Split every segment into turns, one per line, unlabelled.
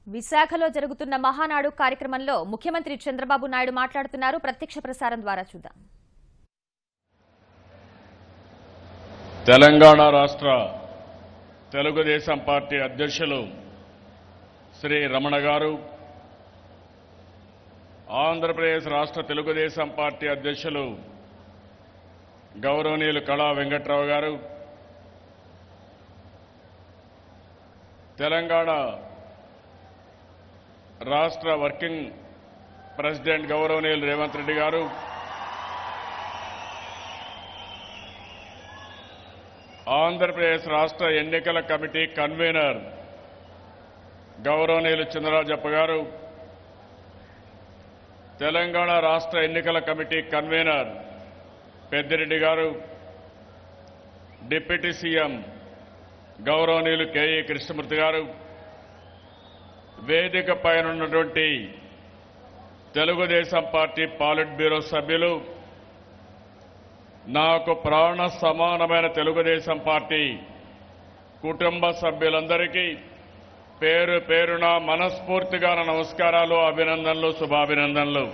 విశాఖలో జరుగుతున్న మహానాడు కార్యక్రమంలో ముఖ్యమంత్రి చంద్రబాబు నాయుడు మాట్లాడుతున్నారు. ప్రత్యక్ష ప్రసారం ద్వారా చూద్దాం.
తెలంగాణ రాష్ట్ర తెలుగుదేశం పార్టీ అధ్యక్షులు శ్రీ రమణ గారు, ఆంధ్రప్రదేశ్ రాష్ట్ర తెలుగుదేశం పార్టీ అధ్యక్షులు గౌరవనీయులు కళా వెంకట్రావు గారు, తెలంగాణ రాష్ట్ర వర్కింగ్ ప్రెసిడెంట్ గౌరవనీయులు రేవంత్ రెడ్డి గారు, ఆంధ్రప్రదేశ్ రాష్ట్ర ఎన్నికల కమిటీ కన్వీనర్ గౌరవనీయులు చంద్రరాజప్ప గారు, తెలంగాణ రాష్ట్ర ఎన్నికల కమిటీ కన్వీనర్ పెద్దిరెడ్డి గారు, డిప్యూటీ సీఎం గౌరవనీయులు కేఈ కృష్ణమూర్తి గారు, వేదిక పైన ఉన్నటువంటి తెలుగుదేశం పార్టీ పాలిట్ బ్యూరో సభ్యులు, నాకు ప్రాణ సమానమైన తెలుగుదేశం పార్టీ కుటుంబ సభ్యులందరికీ పేరు పేరున మనస్ఫూర్తిగా నమస్కారాలు, అభినందనలు, శుభాభినందనలు.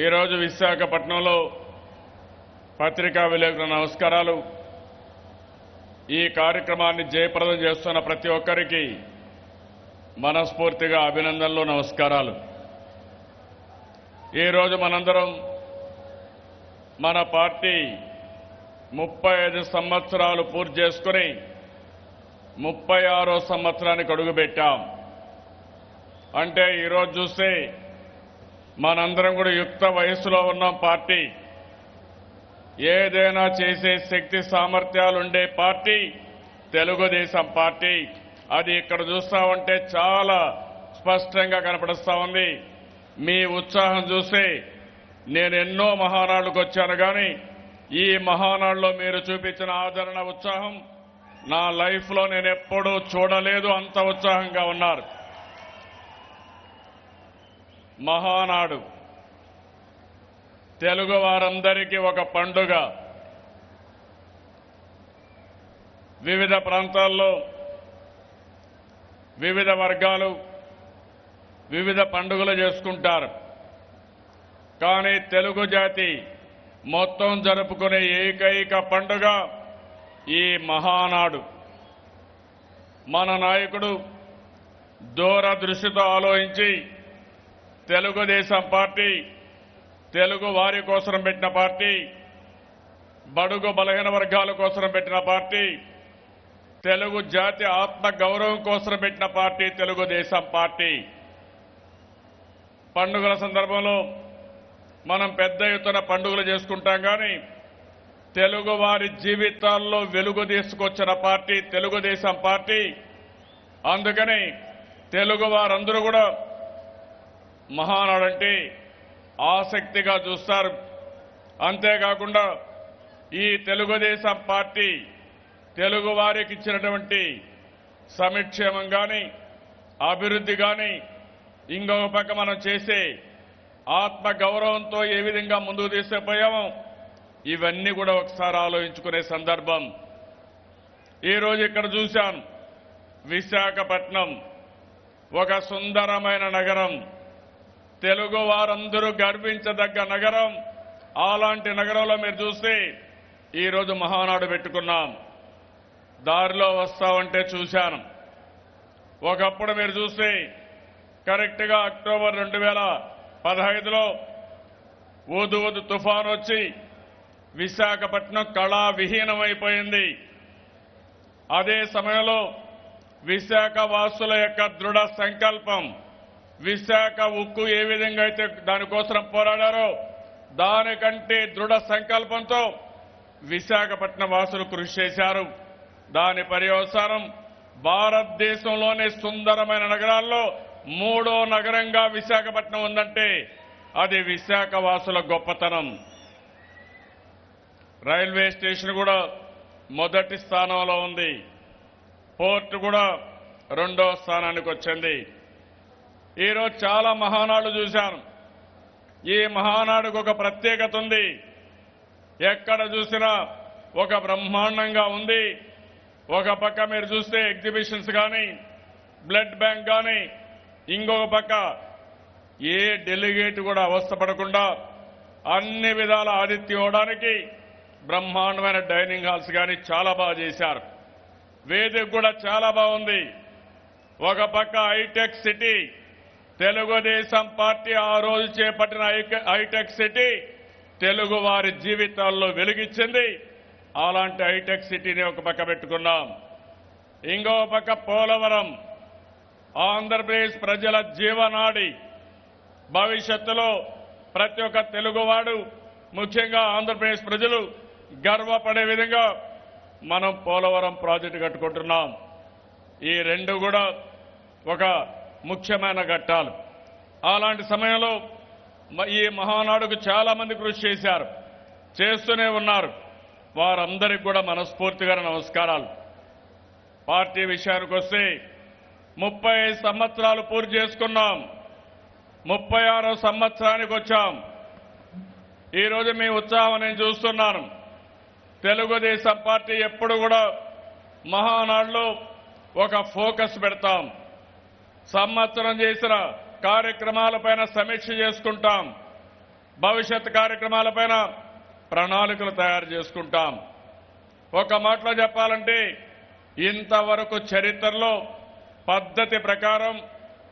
ఈరోజు విశాఖపట్నంలో పత్రికా విలేకరుల నమస్కారాలు. ఈ కార్యక్రమాన్ని జయప్రదం చేస్తున్న ప్రతి ఒక్కరికి మనస్ఫూర్తిగా అభినందనలు, నమస్కారాలు. ఈరోజు మనందరం మన పార్టీ 35 సంవత్సరాలు పూర్తి చేసుకుని 36వ సంవత్సరానికి అడుగుపెట్టాం. అంటే ఈరోజు చూస్తే మనందరం కూడా యుక్త వయస్సులో ఉన్నాం. పార్టీ ఏదైనా చేసే శక్తి సామర్థ్యాలు ఉండే పార్టీ తెలుగుదేశం పార్టీ. అది ఇక్కడ చూస్తా ఉంటే చాలా స్పష్టంగా కనపడుస్తా ఉంది. మీ ఉత్సాహం చూస్తే నేను ఎన్నో మహానాడులకు వచ్చాను, కానీ ఈ మహానాడులో మీరు చూపించిన ఆదరణ, ఉత్సాహం నా లైఫ్లో నేను ఎప్పుడూ చూడలేదు. అంత ఉత్సాహంగా ఉన్నారు. మహానాడు తెలుగు వారందరికీ ఒక పండుగ. వివిధ ప్రాంతాల్లో వివిధ వర్గాలు వివిధ పండుగలు చేసుకుంటారు, కానీ తెలుగు జాతి మొత్తం జరుపుకునే ఏకైక పండుగ ఈ మహానాడు. మన నాయకుడు దూరదృష్టితో ఆలోచించి తెలుగుదేశం పార్టీ తెలుగు వారి కోసం పెట్టిన పార్టీ, బడుగు బలహీన వర్గాల కోసం పెట్టిన పార్టీ, తెలుగు జాతి ఆత్మ గౌరవం కోసం పెట్టిన పార్టీ తెలుగుదేశం పార్టీ. పండుగల సందర్భంలో మనం పెద్ద ఎత్తున పండుగలు చేసుకుంటాం, కానీ తెలుగు వారి జీవితాల్లో వెలుగు తీసుకొచ్చిన పార్టీ తెలుగుదేశం పార్టీ. అందుకని తెలుగు వారందరూ కూడా మహానాడంటే ఆసక్తిగా చూస్తారు. అంతేకాకుండా ఈ తెలుగుదేశం పార్టీ తెలుగు వారికి ఇచ్చినటువంటి సంక్షేమం కానీ, అభివృద్ధి కానీ, ఇంకొక పక్క మనం చేసే ఆత్మ గౌరవంతో ఏ విధంగా ముందుకు తీసుకుపోయామో ఇవన్నీ కూడా ఒకసారి ఆలోచించుకునే సందర్భం. ఈరోజు ఇక్కడ చూశాను, విశాఖపట్నం ఒక సుందరమైన నగరం, తెలుగు వారందరూ గర్వించదగ్గ నగరం. అలాంటి నగరంలో మీరు చూస్తే ఈరోజు మహానాడు పెట్టుకున్నాం. దారిలో వస్తామంటే చూశాను. ఒకప్పుడు మీరు చూస్తే కరెక్ట్గా అక్టోబర్ 2015లో ఊదు తుఫాను వచ్చి విశాఖపట్నం కళా విహీనమైపోయింది. అదే సమయంలో విశాఖ వాసుల యొక్క దృఢ సంకల్పం, విశాఖ ఉక్కు ఏ విధంగా అయితే దానికోసం పోరాడారో దానికంటే దృఢ సంకల్పంతో విశాఖపట్నం వాసులు కృషి చేశారు. దాని పర్యవసానం భారతదేశంలోనే సుందరమైన నగరాల్లో 3వ నగరంగా విశాఖపట్నం ఉందంటే అది విశాఖ వాసుల గొప్పతనం. రైల్వే స్టేషన్ కూడా మొదటి స్థానంలో ఉంది. పోర్టు కూడా 2వ స్థానానికి వచ్చింది. ఈరోజు చాలా మహానాడు చూశాను. ఈ మహానాడుకు ఒక ప్రత్యేకత ఉంది. ఎక్కడ చూసినా ఒక బ్రహ్మాండంగా ఉంది. ఒక పక్క మీరు చూస్తే ఎగ్జిబిషన్స్ కానీ, బ్లడ్ బ్యాంక్ కానీ, ఇంకొక పక్క ఏ డెలిగేట్ కూడా అవస్థపడకుండా అన్ని విధాల ఆతిథ్యం ఇవ్వడానికి బ్రహ్మాండమైన డైనింగ్ హాల్స్ కానీ చాలా బాగా చేశారు. వేదిక కూడా చాలా బాగుంది. ఒక పక్క హైటెక్ సిటీ, తెలుగుదేశం పార్టీ ఆ రోజు చేపట్టిన హైటెక్ సిటీ తెలుగు వారి జీవితాల్లో వెలుగిచ్చింది. అలాంటి హైటెక్ సిటీని ఒక పక్క పెట్టుకున్నాం. ఇంకో పక్క పోలవరం, ఆంధ్రప్రదేశ్ ప్రజల జీవనాడి. భవిష్యత్తులో ప్రతి ఒక్క తెలుగువాడు, ముఖ్యంగా ఆంధ్రప్రదేశ్ ప్రజలు గర్వపడే విధంగా మనం పోలవరం ప్రాజెక్టు కట్టుకుంటున్నాం. ఈ రెండు కూడా ఒక ముఖ్యమైన ఘట్టాలు. అలాంటి సమయంలో ఈ మహానాడుకు చాలా మంది కృషి చేశారు, చేస్తూనే ఉన్నారు. వారందరికీ కూడా మనస్ఫూర్తిగా నమస్కారాలు. పార్టీ విషయానికి వస్తే 35 సంవత్సరాలు పూర్తి చేసుకున్నాం. 36వ సంవత్సరానికి వచ్చాం. ఈరోజు మీ ఉత్సాహం నేను చూస్తున్నాను. తెలుగుదేశం పార్టీ ఎప్పుడు కూడా మహానాడులో ఒక ఫోకస్ పెడతాం. సంవత్సరం చేసిన కార్యక్రమాలపైన సమీక్ష చేసుకుంటాం. భవిష్యత్ కార్యక్రమాలపైన ప్రణాళికలు తయారు చేసుకుంటాం. ఒక మాటలో చెప్పాలంటే ఇంతవరకు చరిత్రలో పద్ధతి ప్రకారం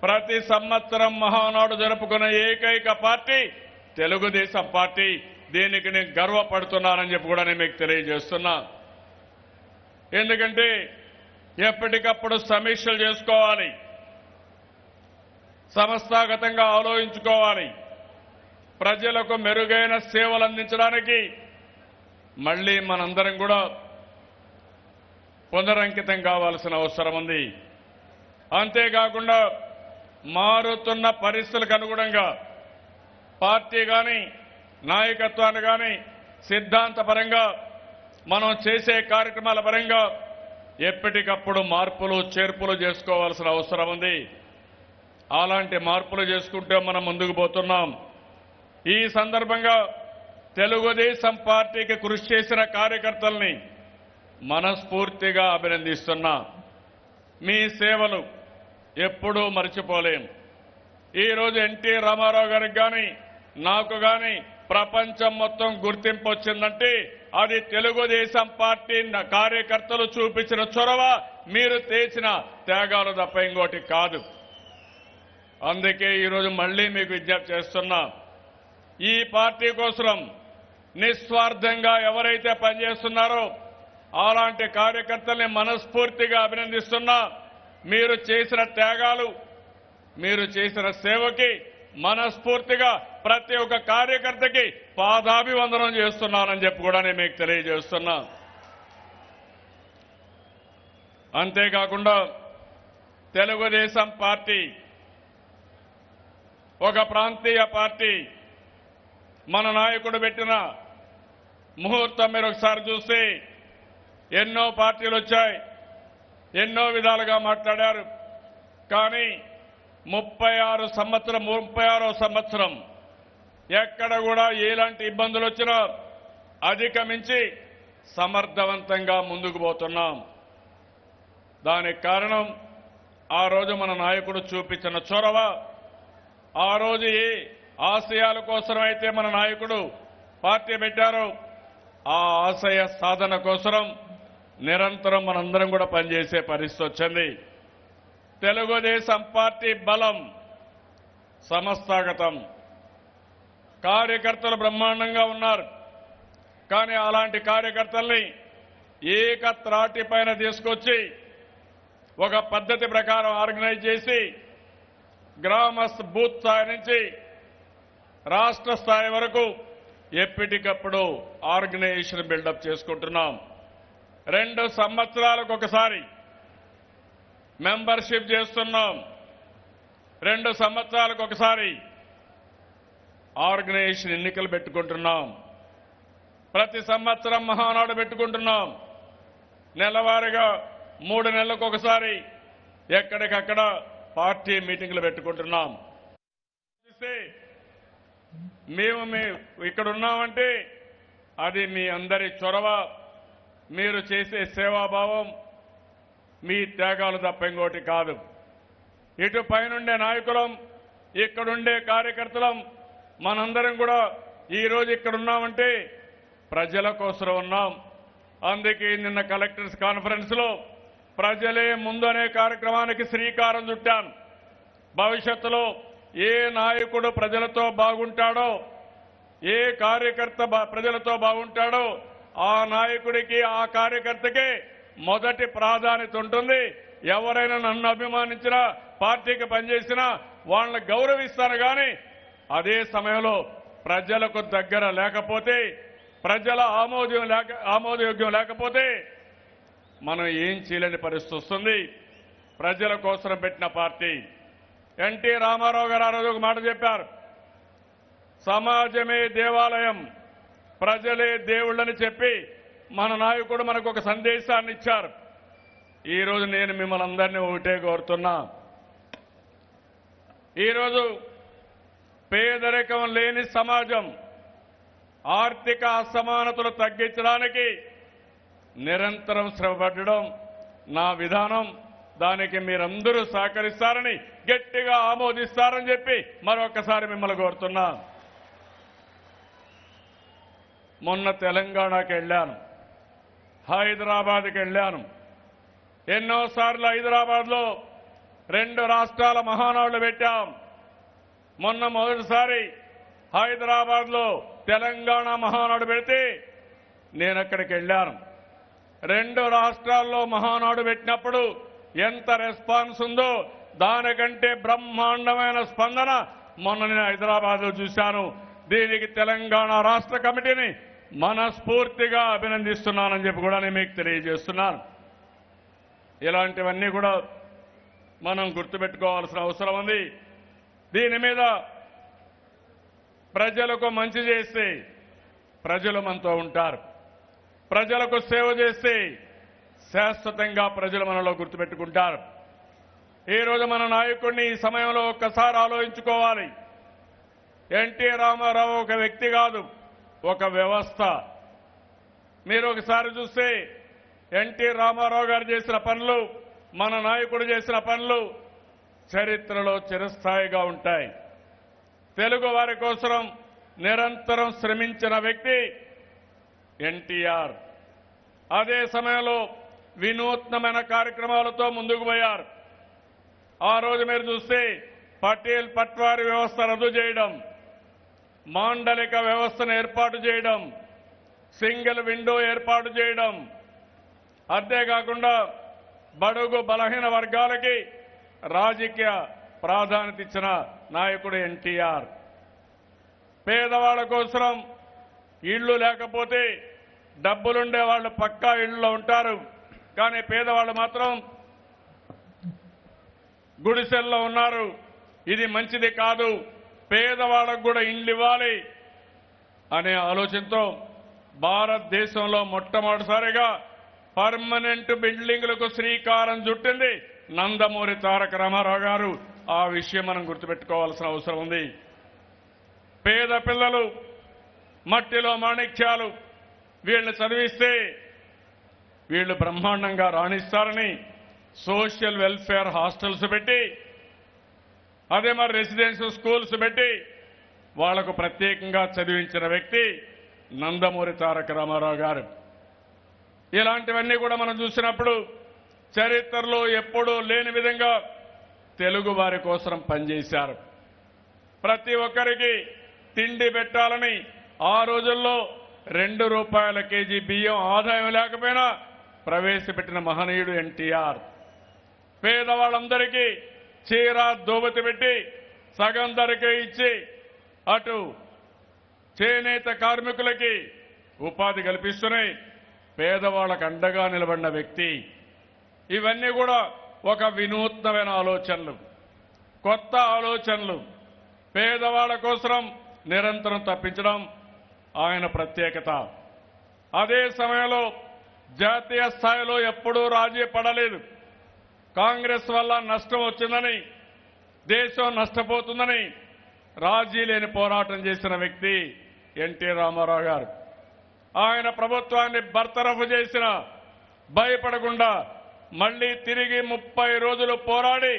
ప్రతి సంవత్సరం మహానాడు జరుపుకున్న ఏకైక పార్టీ తెలుగుదేశం పార్టీ. దీనికి నేను గర్వపడుతున్నానని చెప్పి కూడా నేను మీకు తెలియజేస్తున్నా. ఎందుకంటే ఎప్పటికప్పుడు సమీక్షలు చేసుకోవాలి, సంస్థాగతంగా ఆలోచించుకోవాలి. ప్రజలకు మెరుగైన సేవలు అందించడానికి మళ్లీ మనందరం కూడా పునరంకితం కావాల్సిన అవసరం ఉంది. అంతేకాకుండా మారుతున్న పరిస్థితులకు అనుగుణంగా పార్టీ కానీ, నాయకత్వాన్ని కానీ సిద్ధాంతపరంగా మనం చేసే కార్యక్రమాల పరంగా ఎప్పటికప్పుడు మార్పులు చేర్పులు చేసుకోవాల్సిన అవసరం ఉంది. అలాంటి మార్పులు చేసుకుంటూ మనం ముందుకు పోతున్నాం. ఈ సందర్భంగా తెలుగుదేశం పార్టీకి కృషి చేసిన కార్యకర్తల్ని మనస్ఫూర్తిగా అభినందిస్తున్నా. మీ సేవలు ఎప్పుడూ మర్చిపోలేం. ఈరోజు ఎన్టీ రామారావు గారికి కానీ, నాకు కానీ ప్రపంచం మొత్తం గుర్తింపు వచ్చిందంటే అది తెలుగుదేశం పార్టీ కార్యకర్తలు చూపించిన చొరవ, మీరు చేసిన త్యాగాలు తప్ప ఇంకోటి కాదు. అందుకే ఈరోజు మళ్లీ మీకు విజ్ఞప్తి చేస్తున్నా. ఈ పార్టీ కోసం నిస్వార్థంగా ఎవరైతే పనిచేస్తున్నారో అలాంటి కార్యకర్తల్ని మనస్ఫూర్తిగా అభినందిస్తున్నా. మీరు చేసిన త్యాగాలు, మీరు చేసిన సేవకి మనస్ఫూర్తిగా ప్రతి ఒక్క కార్యకర్తకి పాదాభివందనం చేస్తున్నానని చెప్పి కూడా నేను మీకు తెలియజేస్తున్నా. అంతేకాకుండా తెలుగుదేశం పార్టీ ఒక ప్రాంతీయ పార్టీ. మన నాయకుడు పెట్టిన ముహూర్తం మీరు ఒకసారి చూస్తే ఎన్నో పార్టీలు వచ్చాయి, ఎన్నో విధాలుగా మాట్లాడారు. కానీ 36వ సంవత్సరం ఎక్కడ కూడా ఎలాంటి ఇబ్బందులు వచ్చినా అధిగమించి సమర్థవంతంగా ముందుకు పోతున్నాం. దానికి కారణం ఆ రోజు మన నాయకుడు చూపించిన చొరవ. ఆ రోజు ఏ ఆశయాల కోసమైతే మన నాయకుడు పార్టీ పెట్టారో ఆ ఆశయ సాధన కోసం నిరంతరం మనందరం కూడా పనిచేసే పరిస్థితి వచ్చింది. తెలుగుదేశం పార్టీ బలం సంస్థాగతం. కార్యకర్తలు బ్రహ్మాండంగా ఉన్నారు. కానీ అలాంటి కార్యకర్తల్ని ఏకత్రాటి పైన తీసుకొచ్చి ఒక పద్ధతి ప్రకారం ఆర్గనైజ్ చేసి గ్రామ బూత్ స్థాయి నుంచి రాష్ట్ర స్థాయి వరకు ఎప్పటికప్పుడు ఆర్గనైజేషన్ బిల్డప్ చేసుకుంటున్నాం. 2 సంవత్సరాలకు ఒకసారి మెంబర్షిప్ చేస్తున్నాం. 2 సంవత్సరాలకు ఒకసారి ఆర్గనైజేషన్ ఎన్నికలు పెట్టుకుంటున్నాం. ప్రతి సంవత్సరం మహానాడు పెట్టుకుంటున్నాం. నెలవారీగా 3 నెలలకు ఒకసారి ఎక్కడికక్కడ పార్టీ మీటింగ్లు పెట్టుకుంటున్నాం. మేము ఇక్కడ ఉన్నామంటే అది మీ అందరి చొరవ, మీరు చేసే సేవాభావం, మీ త్యాగాలు తప్ప ఇంకోటి కాదు. ఇటు పైనుండే నాయకులం, ఇక్కడుండే కార్యకర్తలం, మనందరం కూడా ఈరోజు ఇక్కడ ఉన్నామంటే ప్రజల కోసం ఉన్నాం. అందుకే నిన్న కలెక్టర్స్ కాన్ఫరెన్స్ లో ప్రజలే ముందు అనే కార్యక్రమానికి శ్రీకారం చుట్టాను. భవిష్యత్తులో ఏ నాయకుడు ప్రజలతో బాగుంటాడో, ఏ కార్యకర్త ప్రజలతో బాగుంటాడో ఆ నాయకుడికి, ఆ కార్యకర్తకి మొదటి ప్రాధాన్యత ఉంటుంది. ఎవరైనా నన్ను అభిమానించినా, పార్టీకి పనిచేసినా వాళ్ళని గౌరవిస్తాను. కానీ అదే సమయంలో ప్రజలకు దగ్గర లేకపోతే, ప్రజల ఆమోదయోగ్యం లేకపోతే మనం ఏం చేయలేని పరిస్థితి వస్తుంది. ప్రజల కోసం పెట్టిన పార్టీ. ఎన్టీ రామారావు గారు ఆ రోజు ఒక మాట చెప్పారు, సమాజమే దేవాలయం, ప్రజలే దేవుళ్ళని చెప్పి మన నాయకుడు మనకు ఒక సందేశాన్ని ఇచ్చారు. ఈరోజు నేను మిమ్మల్ని అందరినీ ఒకటే కోరుతున్నా. ఈరోజు పేదరికం లేని సమాజం, ఆర్థిక అసమానతలు తగ్గించడానికి నిరంతరం శ్రమపడడం నా విధానం. దానికి మీరందరూ సహకరిస్తారని, గట్టిగా ఆమోదిస్తారని చెప్పి మరొకసారి మిమ్మల్ని కోరుతున్నా. మొన్న తెలంగాణకి వెళ్ళాను, హైదరాబాద్కి వెళ్ళాను. ఎన్నోసార్లు హైదరాబాద్లో 2 రాష్ట్రాల మహానాడులు పెట్టాం. మొన్న మొదటిసారి హైదరాబాద్లో తెలంగాణ మహానాడు పెడితే నేను అక్కడికి వెళ్ళాను. 2 రాష్ట్రాల్లో మహానాడు పెట్టినప్పుడు ఎంత రెస్పాన్స్ ఉందో దానికంటే బ్రహ్మాండమైన స్పందన మొన్న నేను హైదరాబాద్లో చూశాను. దీనికి తెలంగాణ రాష్ట్ర కమిటీని మనస్ఫూర్తిగా అభినందిస్తున్నానని చెప్పి కూడా నేను మీకు తెలియజేస్తున్నాను. ఇలాంటివన్నీ కూడా మనం గుర్తుపెట్టుకోవాల్సిన అవసరం ఉంది. దీని మీద ప్రజలకు మంచి చేస్తే ప్రజలు మనతో ఉంటారు. ప్రజలకు సేవ చేస్తే శాశ్వతంగా ప్రజలు మనలో గుర్తుపెట్టుకుంటారు. ఈరోజు మన నాయకుడిని ఈ సమయంలో ఒక్కసారి ఆలోచించుకోవాలి. ఎన్టీ రామారావు ఒక వ్యక్తి కాదు, ఒక వ్యవస్థ. మీరు ఒకసారి చూస్తే ఎన్టీ రామారావు గారు చేసిన పనులు, మన నాయకుడు చేసిన పనులు చరిత్రలో చిరస్థాయిగా ఉంటాయి. తెలుగు వారి కోసం నిరంతరం శ్రమించిన వ్యక్తి ఎన్టీఆర్. అదే సమయంలో వినూత్నమైన కార్యక్రమాలతో ముందుకు పోయారు. ఆ రోజు మీరు చూస్తే పటేల్ పట్వారీ వ్యవస్థ రద్దు చేయడం, మాండలిక వ్యవస్థను ఏర్పాటు చేయడం, సింగిల్ విండో ఏర్పాటు చేయడం, అంతేకాకుండా బడుగు బలహీన వర్గాలకి రాజకీయ ప్రాధాన్యత ఇచ్చిన నాయకుడు ఎన్టీఆర్. పేదవాళ్ల కోసం ఇళ్లు లేకపోతే డబ్బులుండే వాళ్ళు పక్కా ఇళ్లలో ఉంటారు, కానీ పేదవాళ్ళు మాత్రం గుడిసెల్లో ఉన్నారు. ఇది మంచిది కాదు, పేదవాళ్ళకు కూడా ఇండ్లు ఇవ్వాలి అనే ఆలోచనతో భారతదేశంలో మొట్టమొదటిసారిగా పర్మనెంట్ బిల్డింగులకు శ్రీకారం చుట్టింది నందమూరి తారక రామారావు గారు. ఆ విషయం మనం గుర్తుపెట్టుకోవాల్సిన అవసరం ఉంది. పేద పిల్లలు మట్టిలో మాణిక్యాలు, వీళ్ళు చదివిస్తే వీళ్ళు బ్రహ్మాండంగా రాణిస్తారని సోషల్ వెల్ఫేర్ హాస్టల్స్ పెట్టి, అదే మరి రెసిడెన్షియల్ స్కూల్స్ పెట్టి వాళ్లకు ప్రత్యేకంగా చదివించిన వ్యక్తి నందమూరి తారక రామారావు గారు. ఇలాంటివన్నీ కూడా మనం చూసినప్పుడు చరిత్రలో ఎప్పుడూ లేని విధంగా తెలుగు వారి కోసం పనిచేశారు. ప్రతి ఒక్కరికి తిండి పెట్టాలని ఆ రోజుల్లో ₹2 కేజీ బియ్యం ఆదాయం లేకపోయినా ప్రవేశపెట్టిన మహనీయుడు ఎన్టీఆర్. పేదవాళ్ళందరికీ చీర దోబతి పెట్టి సగం ధరకే ఇచ్చి అటు చేనేత కార్మికులకి ఉపాధి కల్పిస్తూనే పేదవాళ్లకు అండగా నిలబడిన వ్యక్తి. ఇవన్నీ కూడా ఒక వినూత్నమైన ఆలోచనలు, కొత్త ఆలోచనలు. పేదవాళ్ల కోసం నిరంతరం తప్పించడం ఆయన ప్రత్యేకత. అదే సమయంలో జాతీయ స్థాయిలో ఎప్పుడూ రాజీ పడలేదు. కాంగ్రెస్ వల్ల నష్టం వచ్చిందని, దేశం నష్టపోతుందని రాజీ లేని పోరాటం చేసిన వ్యక్తి ఎన్టీ రామారావు గారు. ఆయన ప్రభుత్వాన్ని బర్తరఫ్ చేసిన భయపడకుండా మళ్లీ తిరిగి 30 రోజులు పోరాడి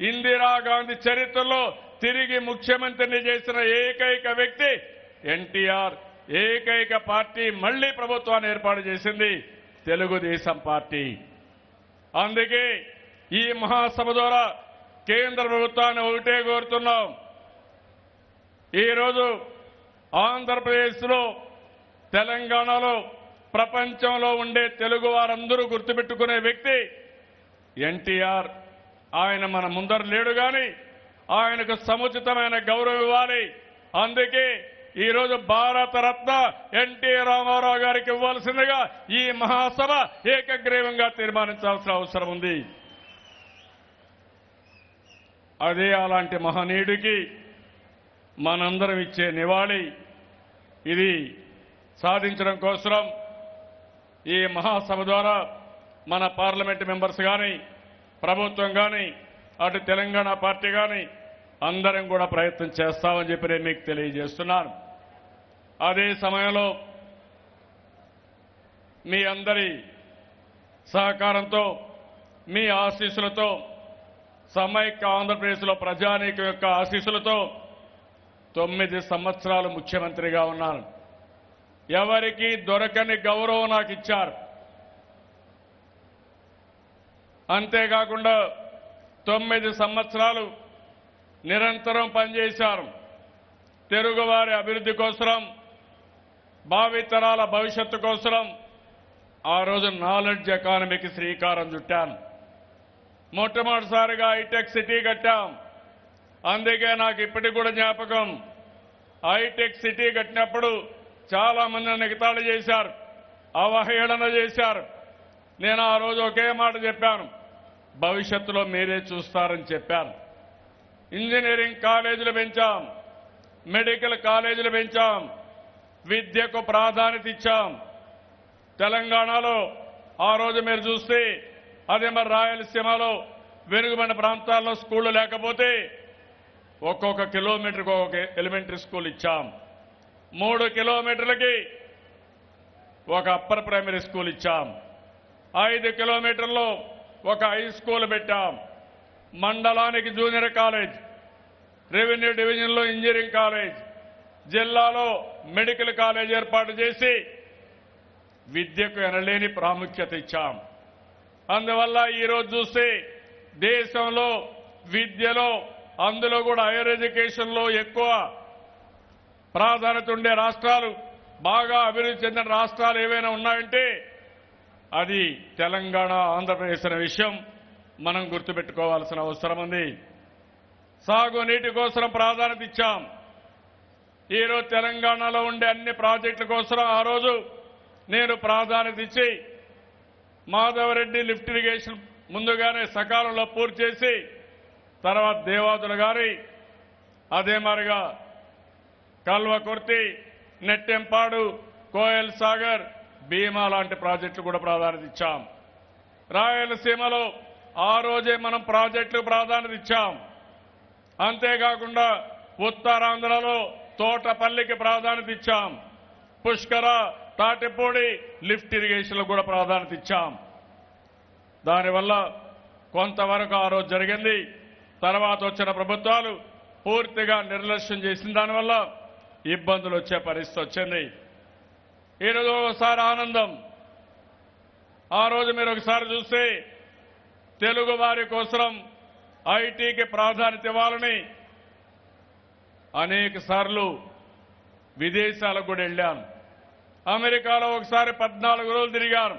ఇందిరాగాంధీ చరిత్రలో తిరిగి ముఖ్యమంత్రిని చేసిన ఏకైక వ్యక్తి ఎన్టీఆర్. ఏకైక పార్టీ మళ్లీ ప్రభుత్వాన్ని ఏర్పాటు చేసింది తెలుగుదేశం పార్టీ. అందుకే ఈ మహాసభ ద్వారా కేంద్ర ప్రభుత్వాన్ని ఒకటే కోరుతున్నాం. ఈరోజు ఆంధ్రప్రదేశ్లో, తెలంగాణలో, ప్రపంచంలో ఉండే తెలుగు వారందరూ గుర్తుపెట్టుకునే వ్యక్తి ఎన్టీఆర్. ఆయన మన ముందర లేడు గాని ఆయనకు సముచితమైన గౌరవం ఇవ్వాలి. అందుకే ఈరోజు భారతరత్న ఎన్టీ రామారావు గారికి ఇవ్వాల్సిందిగా ఈ మహాసభ ఏకగ్రీవంగా తీర్మానించాల్సిన అవసరం ఉంది. అదే అలాంటి మహనీయుడికి మనందరం ఇచ్చే నివాళి. ఇది సాధించడం కోసం ఈ మహాసభ ద్వారా మన పార్లమెంట్ మెంబర్స్ కానీ, ప్రభుత్వం కానీ, అటు తెలంగాణ పార్టీ కానీ అందరం కూడా ప్రయత్నం చేస్తామని చెప్పి నేను మీకు తెలియజేస్తున్నాను. అదే సమయంలో మీ అందరి సహకారంతో, మీ ఆశీస్సులతో, సమైక్య ఆంధ్రప్రదేశ్లో ప్రజానీకం యొక్క ఆశీస్సులతో 9 సంవత్సరాలు ముఖ్యమంత్రిగా ఉన్నాను. ఎవరికి దొరకని గౌరవం నాకు ఇచ్చారు. అంతేకాకుండా 9 సంవత్సరాలు నిరంతరం పనిచేశారు. తెలుగువారి అభివృద్ధి కోసం, భావితరాల భవిష్యత్తు కోసం ఆ రోజు నాలెడ్జ్ ఎకానమీకి శ్రీకారం చుట్టాను. మొట్టమొదటిసారిగా హైటెక్ సిటీ కట్టాం. అందుకే నాకు ఇప్పటికి కూడా జ్ఞాపకం. హైటెక్ సిటీ కట్టినప్పుడు చాలా మంది ఎగతాళి చేశారు, అవహేళన చేశారు. నేను ఆ రోజు ఒకే మాట చెప్పాను, భవిష్యత్తులో మీరే చూస్తారని చెప్పాను. ఇంజనీరింగ్ కాలేజీలు పెంచాం, మెడికల్ కాలేజీలు పెంచాం, విద్యకు ప్రాధాన్యత ఇచ్చాం. తెలంగాణలో ఆ రోజు మీరు చూస్తే, అదే మరి రాయలసీమలో వెనుకబడిన ప్రాంతాల్లో స్కూళ్లు లేకపోతే ఒక్కొక్క కిలోమీటర్కి ఒక ఎలిమెంటరీ స్కూల్ ఇచ్చాం. 3 కిలోమీటర్లకి ఒక అప్పర్ ప్రైమరీ స్కూల్ ఇచ్చాం. 5 కిలోమీటర్లో ఒక హై స్కూల్ పెట్టాం. మండలానికి జూనియర్ కాలేజ్, రెవెన్యూ డివిజన్లో ఇంజనీరింగ్ కాలేజ్, జిల్లాలో మెడికల్ కాలేజ్ ఏర్పాటు చేసి విద్యకు ఎనలేని ప్రాముఖ్యత ఇచ్చాం. అందువల్ల ఈరోజు చూస్తే దేశంలో విద్యలో, అందులో కూడా హైయర్ ఎడ్యుకేషన్లో ఎక్కువ ప్రాధాన్యత ఉండే రాష్ట్రాలు, బాగా అభివృద్ధి చెందిన రాష్ట్రాలు ఏవైనా ఉన్నాయంటే అది తెలంగాణ, ఆంధ్రప్రదేశ్ అనే విషయం మనం గుర్తుపెట్టుకోవాల్సిన అవసరం ఉంది. సాగునీటి కోసం ప్రాధాన్యత ఇచ్చాం. ఈరోజు తెలంగాణలో ఉండే అన్ని ప్రాజెక్టుల కోసం ఆ రోజు నేను ప్రాధాన్యత ఇచ్చి మాధవరెడ్డి లిఫ్ట్ ఇరిగేషన్ ముందుగానే సకాలంలో పూర్తి చేసి, తర్వాత దేవాదుల గారి, అదే మారిగా కల్వకుర్తి, నెట్టెంపాడు, కోయల్ సాగర్, భీమా లాంటి ప్రాజెక్టులు కూడా ప్రాధాన్యత ఇచ్చాం. రాయలసీమలో ఆ రోజే మనం ప్రాజెక్టులకు ప్రాధాన్యత ఇచ్చాం. అంతేకాకుండా ఉత్తరాంధ్రలో తోటపల్లికి ప్రాధాన్యత ఇచ్చాం. పుష్కర, తాటిపూడి లిఫ్ట్ ఇరిగేషన్లకు కూడా ప్రాధాన్యత ఇచ్చాం. దానివల్ల కొంతవరకు ఆ రోజు జరిగింది. తర్వాత వచ్చిన ప్రభుత్వాలు పూర్తిగా నిర్లక్ష్యం చేసిన దానివల్ల ఇబ్బందులు వచ్చే పరిస్థితి వచ్చింది. ఈరోజు ఒకసారి ఆనందం. ఆ రోజు మీరు ఒకసారి చూస్తే తెలుగు వారి కోసం ఐటీకి ప్రాధాన్యత ఇవ్వాలని అనేక సార్లు విదేశాలకు కూడా వెళ్ళాను. అమెరికాలో ఒకసారి 14 రోజులు తిరిగాను.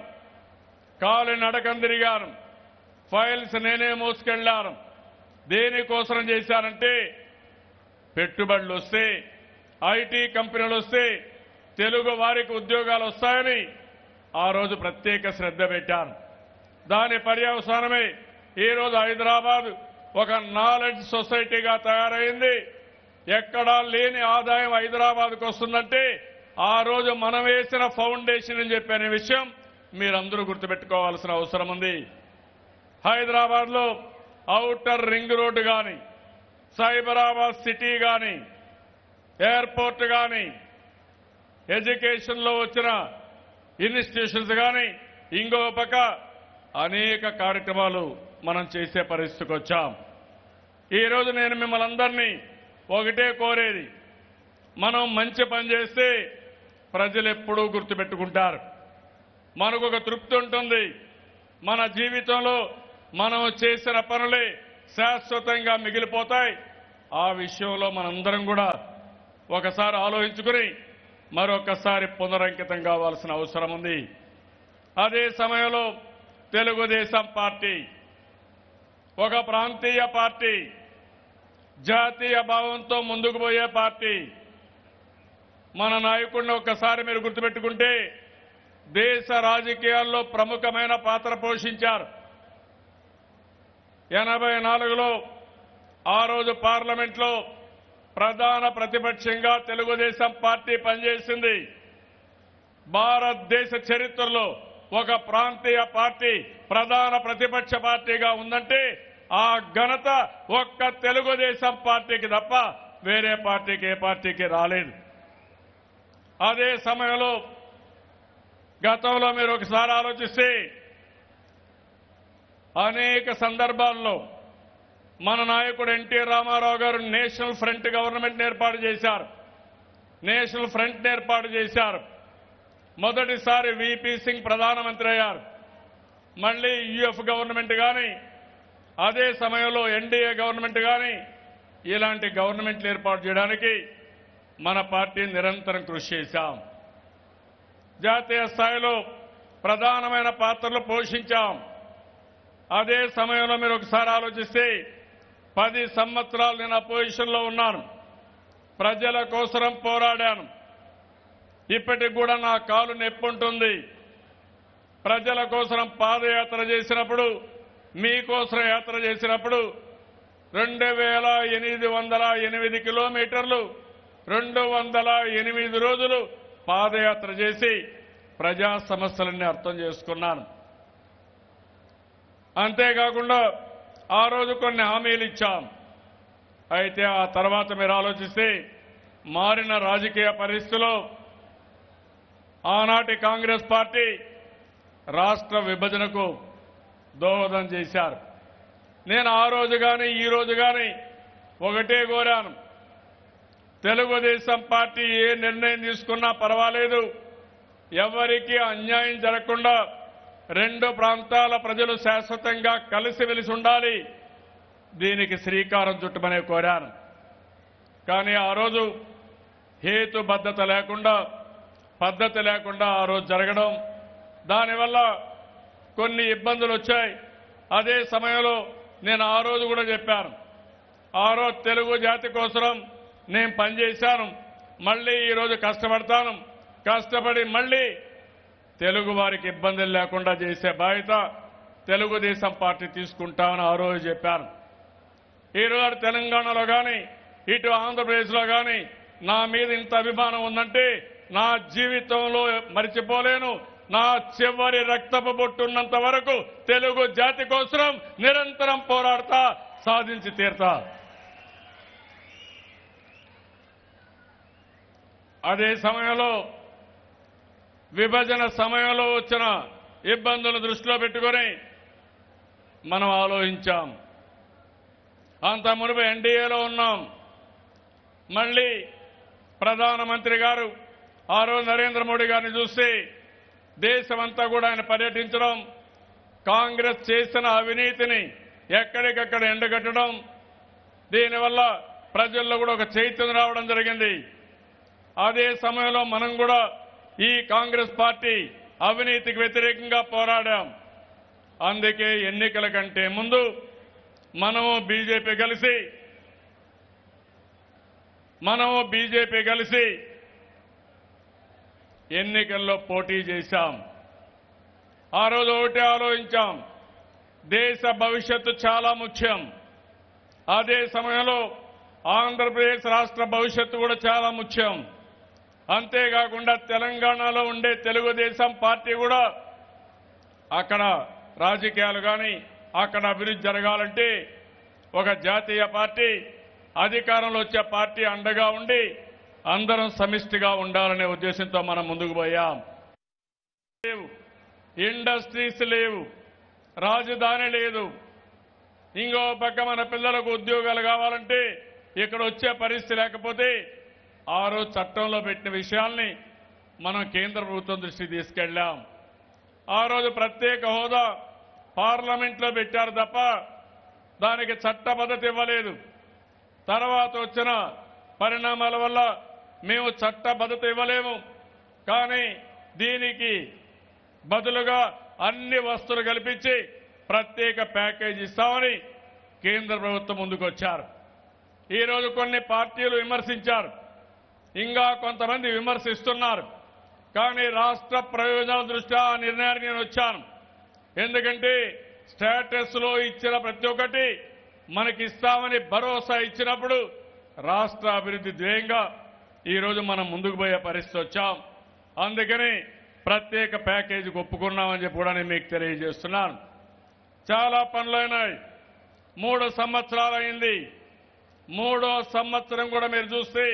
కాలి నడకం తిరిగాను. ఫైల్స్ నేనే మోసుకెళ్లాను. దేనికోసం చేశానంటే పెట్టుబడులు వస్తే, ఐటీ కంపెనీలు వస్తే తెలుగు వారికి ఉద్యోగాలు వస్తాయని ఆ రోజు ప్రత్యేక శ్రద్ధ పెట్టాను. దాని పర్యవసానమే ఈరోజు హైదరాబాద్ ఒక నాలెడ్జ్ సొసైటీగా తయారైంది. ఎక్కడా లేని ఆదాయం హైదరాబాద్కు వస్తుందంటే ఆ రోజు మనం వేసిన ఫౌండేషన్ అని చెప్పిన విషయం మీరందరూ గుర్తుపెట్టుకోవాల్సిన అవసరం ఉంది. హైదరాబాద్లో ఔటర్ రింగ్ రోడ్డు కానీ, సైబరాబాద్ సిటీ కానీ, ఎయిర్పోర్ట్ కానీ, ఎడ్యుకేషన్లో వచ్చిన ఇన్స్టిట్యూషన్స్ కానీ ఇంకో పక్క అనేక కార్యక్రమాలు మనం చేసే పరిస్థితికి వచ్చాం. ఈరోజు నేను మిమ్మల్ని అందరినీ ఒకటే కోరేది, మనం మంచి పని చేస్తే ప్రజలు ఎప్పుడూ గుర్తుపెట్టుకుంటారు. మనకు ఒక తృప్తి ఉంటుంది. మన జీవితంలో మనం చేసిన పనులే శాశ్వతంగా మిగిలిపోతాయి. ఆ విషయంలో మనందరం కూడా ఒకసారి ఆలోచించుకుని మరొకసారి పునరంకితం కావాల్సిన అవసరం ఉంది. అదే సమయంలో తెలుగుదేశం పార్టీ ఒక ప్రాంతీయ పార్టీ, జాతీయ భావంతో ముందుకు పోయే పార్టీ. మన నాయకుడిని ఒక్కసారి మీరు గుర్తుపెట్టుకుంటే దేశ రాజకీయాల్లో ప్రముఖమైన పాత్ర పోషించారు. 84లో ఆ రోజు పార్లమెంట్లో ప్రధాన ప్రతిపక్షంగా తెలుగుదేశం పార్టీ పనిచేసింది. భారతదేశ చరిత్రలో ఒక ప్రాంతీయ పార్టీ ప్రధాన ప్రతిపక్ష పార్టీగా ఉందంటే ఆ ఘనత ఒక్క తెలుగుదేశం పార్టీకి తప్ప వేరే పార్టీకి ఏ పార్టీకి రాలేదు. అదే సమయంలో గతంలో మీరు ఒకసారి ఆలోచిస్తే అనేక సందర్భాల్లో మన నాయకుడు ఎన్టీ రామారావు గారు నేషనల్ ఫ్రంట్ గవర్నమెంట్ ఏర్పాటు చేశారు. నేషనల్ ఫ్రంట్ ఏర్పాటు చేశారు. మొదటిసారి విపి సింగ్ ప్రధానమంత్రి అయ్యారు. మళ్లీ యుఎఫ్ గవర్నమెంట్ కానీ అదే సమయంలో ఎన్డీఏ గవర్నమెంట్ కానీ ఇలాంటి గవర్నమెంట్లు ఏర్పాటు చేయడానికి మన పార్టీ నిరంతరం కృషి చేశాం. జాతీయ స్థాయిలో ప్రధానమైన పాత్రలు పోషించాం. అదే సమయంలో మీరు ఒకసారి ఆలోచిస్తే 10 సంవత్సరాలు నేను అపోజిషన్లో ఉన్నాను. ప్రజల కోసం పోరాడాను. ఇప్పటికి కూడా నా కాలు నొప్పి ఉంటుంది. ప్రజల కోసం పాదయాత్ర చేసినప్పుడు, మీకోసం యాత్ర చేసినప్పుడు 2808 కిలోమీటర్లు 208 రోజులు పాదయాత్ర చేసి ప్రజా సమస్యలన్నీ అర్థం చేసుకున్నాను. అంతేకాకుండా ఆ రోజు కొన్ని హామీలు ఇచ్చాం. అయితే ఆ తర్వాత మీరు ఆలోచిస్తే మారిన రాజకీయ పరిస్థితుల్లో ఆనాటి కాంగ్రెస్ పార్టీ రాష్ట్ర విభజనకు దోహదం చేశారు. నేను ఆ రోజు కానీ ఈ రోజు కానీ ఒకటే కోరాను, తెలుగుదేశం పార్టీ ఏ నిర్ణయం తీసుకున్నా పర్వాలేదు, ఎవరికీ అన్యాయం జరగకుండా 2 ప్రాంతాల ప్రజలు శాశ్వతంగా కలిసిమెలిసి ఉండాలి, దీనికి శ్రీకారం చుట్టమనే కోరాను. కానీ ఆ రోజు హేతుబద్ధత లేకుండా, పద్ధతి లేకుండా ఆ రోజు జరగడం, దానివల్ల కొన్ని ఇబ్బందులు వచ్చాయి. అదే సమయంలో నేను ఆ రోజు కూడా చెప్పాను, ఆ రోజు తెలుగు జాతి కోసం నేను పనిచేశాను, మళ్లీ ఈరోజు కష్టపడతాను, కష్టపడి మళ్లీ తెలుగు వారికి ఇబ్బందులు లేకుండా చేసే బాధ్యత తెలుగుదేశం పార్టీ తీసుకుంటామని ఆ రోజు చెప్పాను. ఈరోజు తెలంగాణలో కానీ ఇటు ఆంధ్రప్రదేశ్లో కానీ నా మీద ఇంత అభిమానం ఉందంటే నా జీవితంలో మరిచిపోలేను. నా చివరి రక్తపు బొట్టున్నంత వరకు తెలుగు జాతి కోసం నిరంతరం పోరాడతా, సాధించి తీరుతా. అదే సమయంలో విభజన సమయంలో వచ్చిన ఇబ్బందులను దృష్టిలో పెట్టుకొని మనం ఆలోచించాం. అంత మునుపు ఎన్డీఏలో ఉన్నాం. మళ్లీ ప్రధానమంత్రి గారు ఆ రోజు నరేంద్ర మోడీ గారిని చూసి దేశమంతా కూడా ఆయన పర్యటించడం, కాంగ్రెస్ చేసిన అవినీతిని ఎక్కడికక్కడ ఎండగట్టడం, దీనివల్ల ప్రజల్లో కూడా ఒక చైతన్యం రావడం జరిగింది. అదే సమయంలో మనం కూడా ఈ కాంగ్రెస్ పార్టీ అవినీతికి వ్యతిరేకంగా పోరాడాం. అందుకే ఎన్నికల కంటే ముందు మనము బీజేపీ కలిసి ఎన్నికల్లో పోటీ చేశాం. ఆ రోజు ఒకటే ఆలోచించాం, దేశ భవిష్యత్తు చాలా ముఖ్యం. అదే సమయంలో ఆంధ్రప్రదేశ్ రాష్ట్ర భవిష్యత్తు కూడా చాలా ముఖ్యం. అంతేకాకుండా తెలంగాణలో ఉండే తెలుగుదేశం పార్టీ కూడా అక్కడ రాజకీయాలు కానీ అక్కడ అభివృద్ధి జరగాలంటే ఒక జాతీయ పార్టీ, అధికారంలో వచ్చే పార్టీ అండగా ఉండి అందరం సమిష్టిగా ఉండాలనే ఉద్దేశంతో మనం ముందుకు పోయాం. ఇండస్ట్రీస్ లేవు, రాజధాని లేదు. ఇంకో పక్క మన పిల్లలకు ఉద్యోగాలు కావాలంటే ఇక్కడ వచ్చే పరిస్థితి లేకపోతే ఆ రోజు చట్టంలో పెట్టిన విషయాల్ని మనం కేంద్ర ప్రభుత్వం దృష్టికి తీసుకెళ్లాం. ఆ రోజు ప్రత్యేక హోదా పార్లమెంట్లో పెట్టారు తప్ప దానికి చట్టబద్ధత ఇవ్వలేదు. తర్వాత వచ్చిన పరిణామాల వల్ల మేము చట్టబద్ధత ఇవ్వలేము, కానీ దీనికి బదులుగా అన్ని వస్తువులు కల్పించి ప్రత్యేక ప్యాకేజీ ఇస్తామని కేంద్ర ప్రభుత్వం ముందుకొచ్చారు. ఈరోజు కొన్ని పార్టీలు విమర్శించారు, ఇంకా కొంతమంది విమర్శిస్తున్నారు. కానీ రాష్ట్ర ప్రయోజనాల దృష్ట్యా ఆ నిర్ణయానికి నేను వచ్చాను. ఎందుకంటే స్టేటస్ లో ఇచ్చిన ప్రతి ఒక్కటి మనకిస్తామని భరోసా ఇచ్చినప్పుడు రాష్ట్ర అభివృద్ధి ధ్యేయంగా ఈరోజు మనం ముందుకు పోయే పరిస్థితి వచ్చాం. అందుకని ప్రత్యేక ప్యాకేజీకి ఒప్పుకున్నామని చెప్పి కూడా నేను మీకు తెలియజేస్తున్నాను. చాలా పనులైనాయి. 3 సంవత్సరాలు అయింది. 3వ సంవత్సరం కూడా మీరు చూస్తే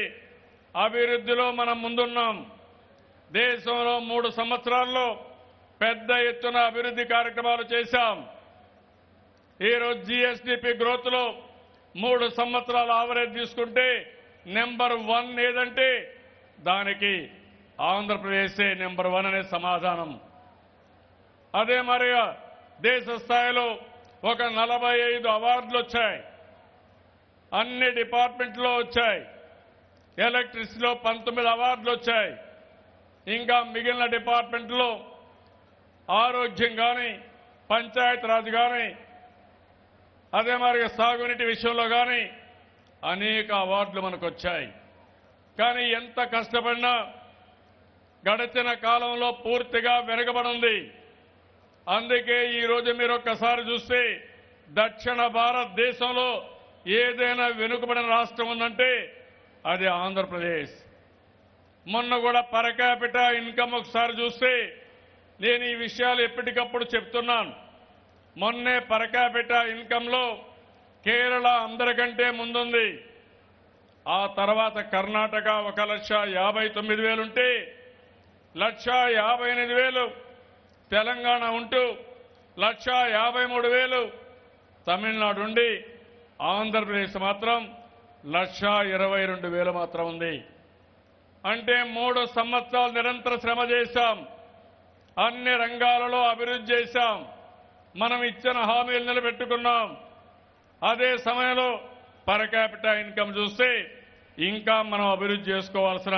అభివృద్ధిలో మనం ముందున్నాం. దేశంలో 3 సంవత్సరాల్లో పెద్ద ఎత్తున అభివృద్ధి కార్యక్రమాలు చేశాం. ఈరోజు జీఎస్డీపీ గ్రోత్ లో 3 సంవత్సరాల ఆవరేజ్ తీసుకుంటే నెంబర్ 1 ఏదంటే దానికి ఆంధ్రప్రదేశే నెంబర్ 1 అనే సమాధానం. అదే మరిగా దేశ స్థాయిలో ఒక 45 అవార్డులు వచ్చాయి. అన్ని డిపార్ట్మెంట్లో వచ్చాయి. ఎలక్ట్రిసిటీలో 19 అవార్డులు వచ్చాయి. ఇంకా మిగిలిన డిపార్ట్మెంట్లో ఆరోగ్యం కానీ, పంచాయతీరాజ్ కానీ, అదే మరి సాగునీటి విషయంలో కానీ అనేక అవార్డులు మనకు వచ్చాయి. కానీ ఎంత కష్టపడినా గడిచిన కాలంలో పూర్తిగా వెనుకబడింది. అందుకే ఈ రోజు మీరు ఒక్కసారి చూస్తే దక్షిణ భారతదేశంలో ఏదైనా వెనుకబడిన రాష్ట్రం ఉందంటే అది ఆంధ్రప్రదేశ్. మొన్న కూడా పర్ క్యాపిటా ఇన్కమ్ ఒకసారి చూస్తే నేను ఈ విషయాలు ఎప్పటికప్పుడు చెప్తున్నాను. మొన్నే పర్ క్యాపిటా ఇన్కమ్ లో కేరళ అందరికంటే ముందుంది. ఆ తర్వాత కర్ణాటక 1,59,000 ఉంటే 1,58,000 తెలంగాణ ఉంటూ 1,53,000 తమిళనాడు ఉండి ఆంధ్రప్రదేశ్ మాత్రం 1,22,000 మాత్రం ఉంది. అంటే 3 సంవత్సరాలు నిరంతర శ్రమ చేశాం. అన్ని రంగాలలో అభివృద్ధి చేశాం. మనం ఇచ్చిన హామీలు నిలబెట్టుకున్నాం. అదే సమయంలో పర్ క్యాపిటా ఇన్కమ్ చూస్తే ఇంకా మనం అభివృద్ధి చేసుకోవాల్సిన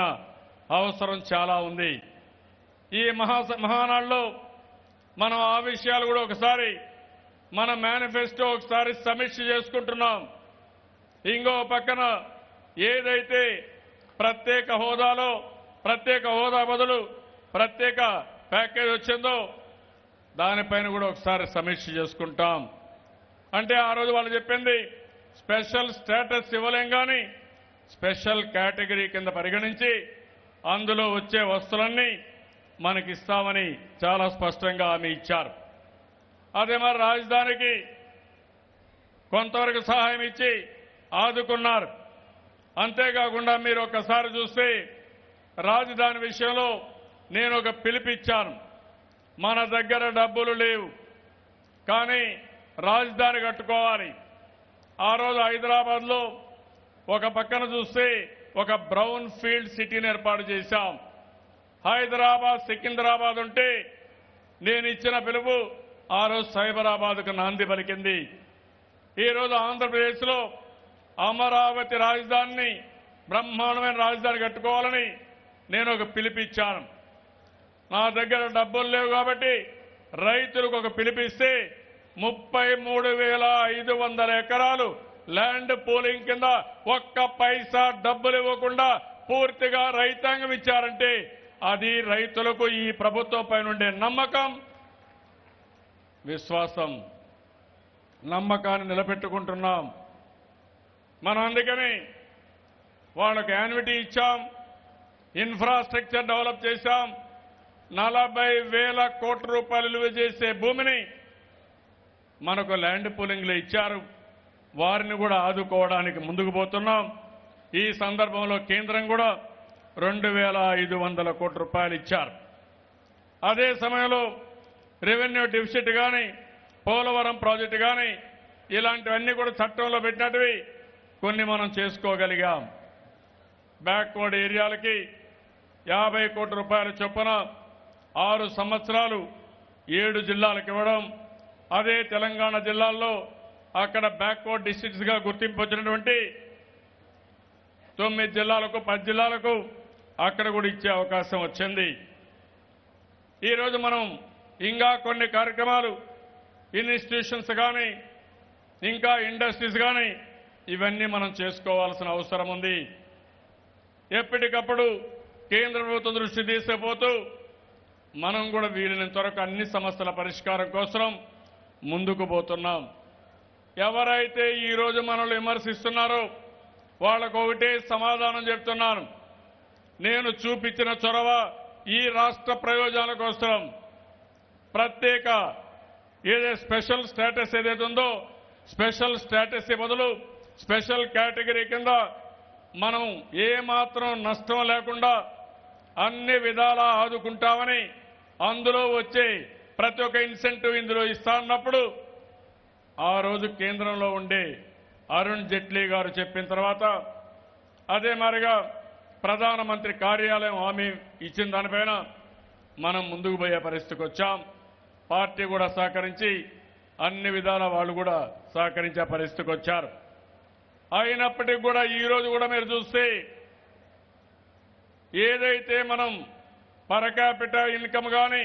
అవసరం చాలా ఉంది. ఈ మహానాడులో మనం ఆ విషయాలు కూడా ఒకసారి మన మేనిఫెస్టో ఒకసారి సమీక్ష చేసుకుంటున్నాం. ఇంకో పక్కన ఏదైతే ప్రత్యేక హోదా బదులు ప్రత్యేక ప్యాకేజ్ వచ్చిందో దానిపైన కూడా ఒకసారి సమీక్ష చేసుకుంటాం. అంటే ఆ రోజు వాళ్ళు చెప్పింది స్పెషల్ స్టేటస్ ఇవ్వలేం కానీ స్పెషల్ కేటగిరీ కింద పరిగణించి అందులో వచ్చే వస్తువులన్నీ మనకిస్తామని చాలా స్పష్టంగా హామీ ఇచ్చారు. అదే మరి రాజధానికి కొంతవరకు సహాయం ఇచ్చి ఆదుకున్నారు. అంతేకాకుండా మీరు ఒక్కసారి చూస్తే రాజధాని విషయంలో నేను ఒక పిలుపిచ్చాను. మన దగ్గర డబ్బులు లేవు, కానీ రాజధాని కట్టుకోవాలి. ఆ రోజు హైదరాబాద్లో ఒక పక్కన చూస్తే ఒక బ్రౌన్ ఫీల్డ్ సిటీని ఏర్పాటు చేశాం. హైదరాబాద్ సికింద్రాబాద్ ఉంటే నేను ఇచ్చిన పిలుపు ఆ రోజు సైబరాబాద్కు నాంది పలికింది. ఈరోజు ఆంధ్రప్రదేశ్లో అమరావతి రాజధానిని బ్రహ్మాండమైన రాజధాని కట్టుకోవాలని నేను ఒక పిలిపిచ్చాను. నా దగ్గర డబ్బులు లేవు కాబట్టి రైతులకు ఒక పిలిపిస్తే 33,500 ఎకరాలు ల్యాండ్ పూలింగ్ కింద ఒక్క పైసా డబ్బులు ఇవ్వకుండా పూర్తిగా రైతాంగం ఇచ్చారంటే అది రైతులకు ఈ ప్రభుత్వం పైన ఉండే నమ్మకం, విశ్వాసం. నమ్మకాన్ని నిలబెట్టుకుంటున్నాం మనం. అందుకని వాళ్ళకు యాన్యుటీ ఇచ్చాం, ఇన్ఫ్రాస్ట్రక్చర్ డెవలప్ చేశాం. 40,000 కోట్ల రూపాయలు విలువ చేసే భూమిని మనకు ల్యాండ్ పూలింగ్లో ఇచ్చారు. వారిని కూడా ఆదుకోవడానికి ముందుకు పోతున్నాం. ఈ సందర్భంలో కేంద్రం కూడా 2,500 కోట్ల రూపాయలు ఇచ్చారు. అదే సమయంలో రెవెన్యూ డెఫిసిట్ కానీ పోలవరం ప్రాజెక్టు కానీ ఇలాంటివన్నీ కూడా చట్టంలో పెట్టినట్టువి కొన్ని మనం చేసుకోగలిగాం. బ్యాక్వర్డ్ ఏరియాలకి 50 కోట్ల రూపాయల చొప్పున 6 సంవత్సరాలు 7 జిల్లాలకు ఇవ్వడం. అదే తెలంగాణ జిల్లాల్లో అక్కడ బ్యాక్వర్డ్ డిస్ట్రిక్ట్స్ గా గుర్తింపు వచ్చినటువంటి 9 జిల్లాలకు 10 జిల్లాలకు అక్కడ కూడా ఇచ్చే అవకాశం వచ్చింది. ఈరోజు మనం ఇంకా కొన్ని కార్యక్రమాలు ఇన్స్టిట్యూషన్స్ కానీ ఇంకా ఇండస్ట్రీస్ కానీ ఇవన్నీ మనం చేసుకోవాల్సిన అవసరం ఉంది. ఎప్పటికప్పుడు కేంద్ర ప్రభుత్వం దృష్టి తీసుకుపోతూ మనం కూడా వీలైనంత వరకు అన్ని సమస్యల పరిష్కారం కోసం ముందుకు పోతున్నాం. ఎవరైతే ఈరోజు మనల్ని విమర్శిస్తున్నారో వాళ్ళకు ఒకటే సమాధానం చెప్తున్నాను. నేను చూపించిన చొరవ ఈ రాష్ట్ర ప్రయోజనాల కోసం ప్రత్యేక స్పెషల్ స్టేటస్ ఏదైతే ఉందో స్పెషల్ స్టేటస్ బదులు స్పెషల్ కేటగిరీ కింద మనం ఏమాత్రం నష్టం లేకుండా అన్ని విధాలా ఆదుకుంటామని అందులో వచ్చే ప్రతి ఒక్క ఇన్సెంటివ్ ఇందులో ఇస్తానన్నప్పుడు ఆ రోజు కేంద్రంలో ఉండే అరుణ్ జైట్లీ గారు చెప్పిన తర్వాత అదే మాదిరిగా ప్రధానమంత్రి కార్యాలయం హామీ ఇచ్చిన దానిపైన మనం ముందుకు పోయే పరిస్థితికి వచ్చాం. పార్టీ కూడా సహకరించి అన్ని విధాల వాళ్ళు కూడా సహకరించే పరిస్థితికి వచ్చారు. అయినప్పటికీ కూడా ఈ రోజు కూడా మీరు చూస్తే ఏదైతే మనం పర్ క్యాపిటల్ ఇన్కమ్ కానీ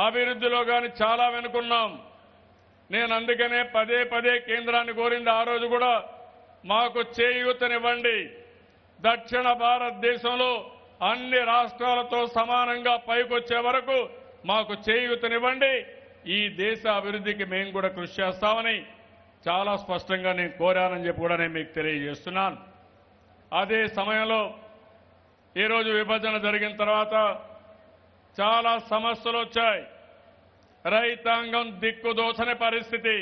అభివృద్ధిలో కానీ చాలా వెనుకున్నాం. నేను అందుకనే పదే పదే కేంద్రాన్ని కోరింది ఆ రోజు కూడా మాకు చేయూతనివ్వండి. దక్షిణ భారతదేశంలో అన్ని రాష్ట్రాలతో సమానంగా పైకొచ్చే వరకు మాకు చేయూతనివ్వండి. ఈ దేశ అభివృద్ధికి మేము కూడా కృషి చేస్తామని చాలా స్పష్టంగా నేను కోరానని చెప్పి కూడా నేను మీకు తెలియజేస్తున్నాను. అదే సమయంలో ఈరోజు విభజన జరిగిన తర్వాత చాలా సమస్యలు వచ్చాయి. రైతాంగం దిక్కుదోచని పరిస్థితి,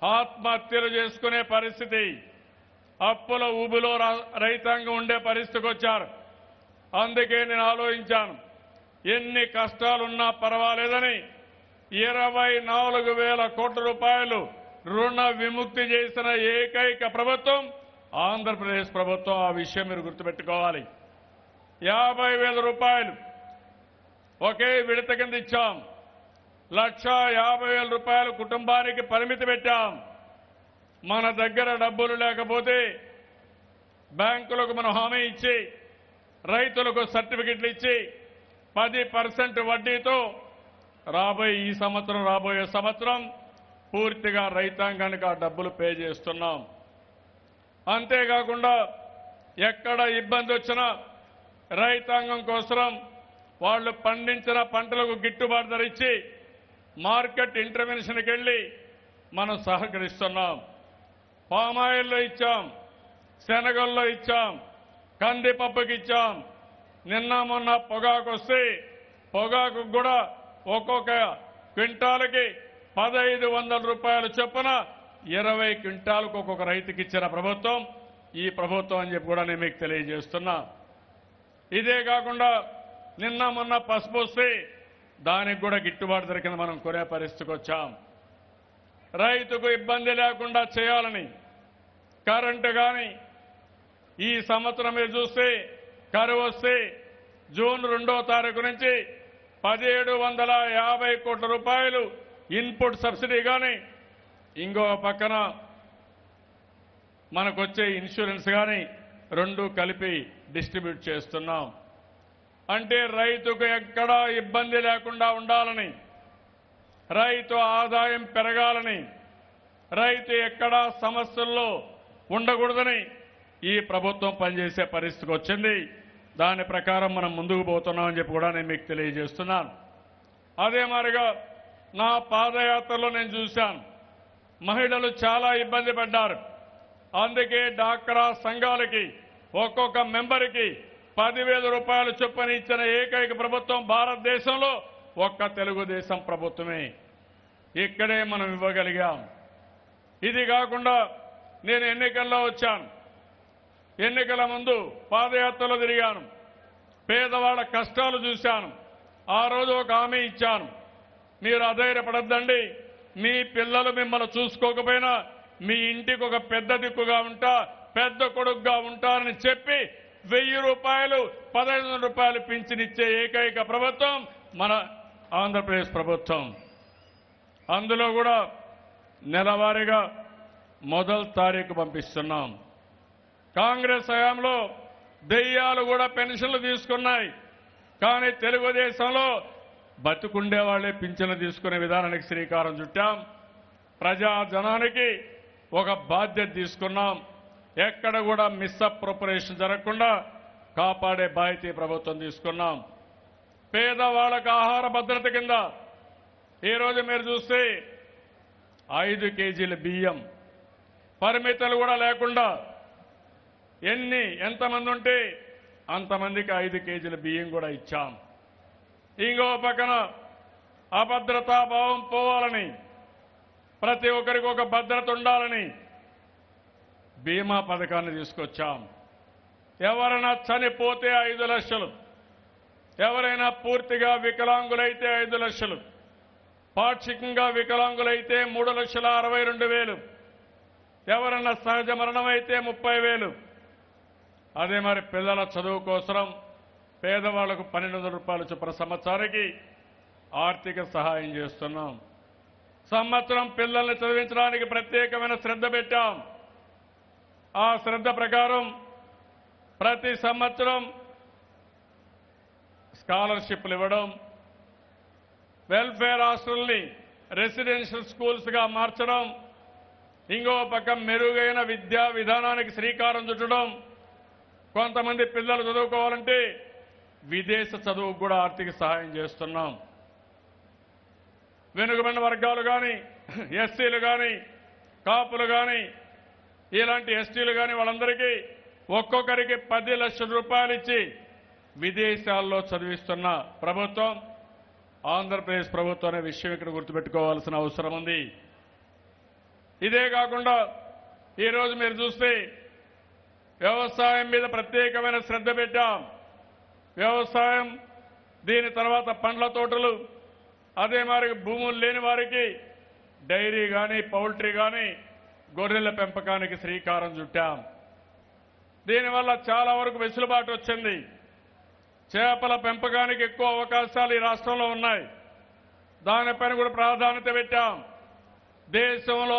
ఆత్మహత్యలు చేసుకునే పరిస్థితి, అప్పుల ఊబిలో రైతాంగం ఉండే పరిస్థితికి వచ్చారు. అందుకే నేను ఆలోచించాను, ఎన్ని కష్టాలున్నా పర్వాలేదని 24,000 కోట్ల రూపాయలు రుణ విముక్తి చేసిన ఏకైక ప్రభుత్వం ఆంధ్రప్రదేశ్ ప్రభుత్వం. ఆ విషయం మీరు గుర్తుపెట్టుకోవాలి. 50,000 రూపాయలు ఒకే విడత కింద ఇచ్చాం. 1,50,000 రూపాయలు కుటుంబానికి పరిమితి పెట్టాం. మన దగ్గర డబ్బులు లేకపోతే బ్యాంకులకు మనం హామీ ఇచ్చి రైతులకు సర్టిఫికెట్లు ఇచ్చి 10% వడ్డీతో రాబోయే సంవత్సరం పూర్తిగా రైతాంగానికి ఆ డబ్బులు పే చేస్తున్నాం. అంతేకాకుండా ఎక్కడ ఇబ్బంది వచ్చినా రైతాంగం కోసం వాళ్ళు పండించిన పంటలకు గిట్టుబాటు ధర ఇచ్చి మార్కెట్ ఇంటర్వెన్షన్కి వెళ్లి మనం సహకరిస్తున్నాం. పామాయిల్లో ఇచ్చాం, శనగల్లో ఇచ్చాం, కందిపప్పుకి ఇచ్చాం. నిన్న మొన్న పొగాకు వస్తే పొగాకు కూడా ఒక్కొక్క క్వింటాలకి 1,500 రూపాయల చొప్పున 20 క్వింటాలకు ఒక్కొక్క రైతుకి ఇచ్చిన ప్రభుత్వం ఈ ప్రభుత్వం అని చెప్పి కూడా నేను మీకు తెలియజేస్తున్నా. ఇదే కాకుండా నిన్న మొన్న పసుపు వస్తే దానికి కూడా గిట్టుబాటు ధర కింద మనం కొనే పరిస్థితికి వచ్చాం. రైతుకు ఇబ్బంది లేకుండా చేయాలని కరెంటు కానీ ఈ సంవత్సరం మీరు చూస్తే కరువు వస్తే జూన్ 2వ తారీఖు నుంచి 1,750 కోట్ల రూపాయలు ఇన్పుట్ సబ్సిడీ కానీ ఇంకో పక్కన మనకొచ్చే ఇన్సూరెన్స్ కానీ రెండు కలిపి డిస్ట్రిబ్యూట్ చేస్తున్నాం. అంటే రైతుకు ఎక్కడా ఇబ్బంది లేకుండా ఉండాలని, రైతు ఆదాయం పెరగాలని, రైతు ఎక్కడా సమస్యల్లో ఉండకూడదని ఈ ప్రభుత్వం పనిచేసే పరిస్థితికి వచ్చింది. దాని ప్రకారం మనం ముందుకు పోతున్నామని చెప్పి కూడా నేను మీకు తెలియజేస్తున్నాను. అదే మాదిరిగా నా పాదయాత్రలో నేను చూశాను, మహిళలు చాలా ఇబ్బంది పడ్డారు. అందుకే డాక్రా సంఘాలకి ఒక్కొక్క మెంబర్కి 10,000 రూపాయలు చొప్పున ఇచ్చిన ఏకైక ప్రభుత్వం భారతదేశంలో ఒక్క తెలుగుదేశం ప్రభుత్వమే. ఇక్కడే మనం ఇవ్వగలిగాం. ఇది కాకుండా నేను ఎన్నికల్లో వచ్చాను. ఎన్నికల ముందు పాదయాత్రలో తిరిగాను. పేదవాళ్ల కష్టాలు చూశాను. ఆ రోజు ఒక హామీ ఇచ్చాను, మీరు అధైర్యపడద్దండి. మీ పిల్లలు మిమ్మల్ని చూసుకోకపోయినా మీ ఇంటికి ఒక పెద్ద దిక్కుగా ఉంటా, పెద్ద కొడుకుగా ఉంటారని చెప్పి 1000 రూపాయలు 1500 రూపాయలు పింఛనిచ్చే ఏకైక ప్రభుత్వం మన ఆంధ్రప్రదేశ్ ప్రభుత్వం. అందులో కూడా నెలవారీగా మొదటి తారీఖు పంపిస్తున్నాం. కాంగ్రెస్ హయాంలో దెయ్యాలు కూడా పెన్షన్లు తీసుకున్నాయి. కానీ తెలుగుదేశంలో బతుకుండే వాళ్లే పింఛన్లు తీసుకునే విధానానికి శ్రీకారం చుట్టాం. ప్రజాజనానికి ఒక బాధ్యత తీసుకున్నాం. ఎక్కడ కూడా మిస్అప్రోపరేషన్ జరగకుండా కాపాడే బాధ్యత ఈ ప్రభుత్వం తీసుకున్నాం. పేదవాళ్లకు ఆహార భద్రత కింద ఈరోజు మీరు చూస్తే 5 కేజీల బియ్యం పరిమితులు కూడా లేకుండా ఎంతమంది ఉంటే అంతమందికి 5 కేజీల బియ్యం కూడా ఇచ్చాం. ఇంకో పక్కన అభద్రతాభావం పోవాలని, ప్రతి ఒక్కరికి ఒక భద్రత ఉండాలని బీమా పథకాన్ని తీసుకొచ్చాం. ఎవరైనా చనిపోతే 5 లక్షలు, ఎవరైనా పూర్తిగా వికలాంగులైతే 5 లక్షలు, పాక్షికంగా వికలాంగులైతే 3,62,000, ఎవరైనా సహజ మరణమైతే 30,000. అదే మరి పిల్లల చదువు కోసం పేదవాళ్లకు 1,200 రూపాయలు చొప్పున సంవత్సరానికి ఆర్థిక సహాయం చేస్తున్నాం. సంవత్సరం పిల్లల్ని చదివించడానికి ప్రత్యేకమైన శ్రద్ధ పెట్టాం. ఆ శ్రద్ధ ప్రకారం ప్రతి సంవత్సరం స్కాలర్షిప్లు ఇవ్వడం, వెల్ఫేర్ హాస్టల్ని రెసిడెన్షియల్ స్కూల్స్గా మార్చడం, ఇంకో పక్క మెరుగైన విద్యా విధానానికి శ్రీకారం చుట్టడం. కొంతమంది పిల్లలు చదువుకోవాలంటే విదేశ చదువుకు కూడా ఆర్థిక సహాయం చేస్తున్నాం. వెనుకబడిన వర్గాలు కానీ, ఎస్సీలు కానీ, కాపులు కానీ, ఇలాంటి ఎస్టీలు కానీ వాళ్ళందరికీ ఒక్కొక్కరికి 10 లక్షల రూపాయలు ఇచ్చి విదేశాల్లో చదివిస్తున్న ప్రభుత్వం ఆంధ్రప్రదేశ్ ప్రభుత్వం అనే విషయం ఇక్కడ గుర్తుపెట్టుకోవాల్సిన అవసరం ఉంది. ఇదే కాకుండా ఈరోజు మీరు చూస్తే వ్యవసాయం మీద ప్రత్యేకమైన శ్రద్ధ పెట్టాం. వ్యవసాయం, దీని తర్వాత పండ్ల తోటలు, అదే మరి భూములు లేని వారికి డైరీ కానీ, పౌల్ట్రీ కానీ, గొర్రెల పెంపకానికి శ్రీకారం చుట్టాం. దీనివల్ల చాలా వరకు వెసులుబాటు వచ్చింది. చేపల పెంపకానికి ఎక్కువ అవకాశాలు ఈ రాష్ట్రంలో ఉన్నాయి. దానిపైన కూడా ప్రాధాన్యత పెట్టాం. దేశంలో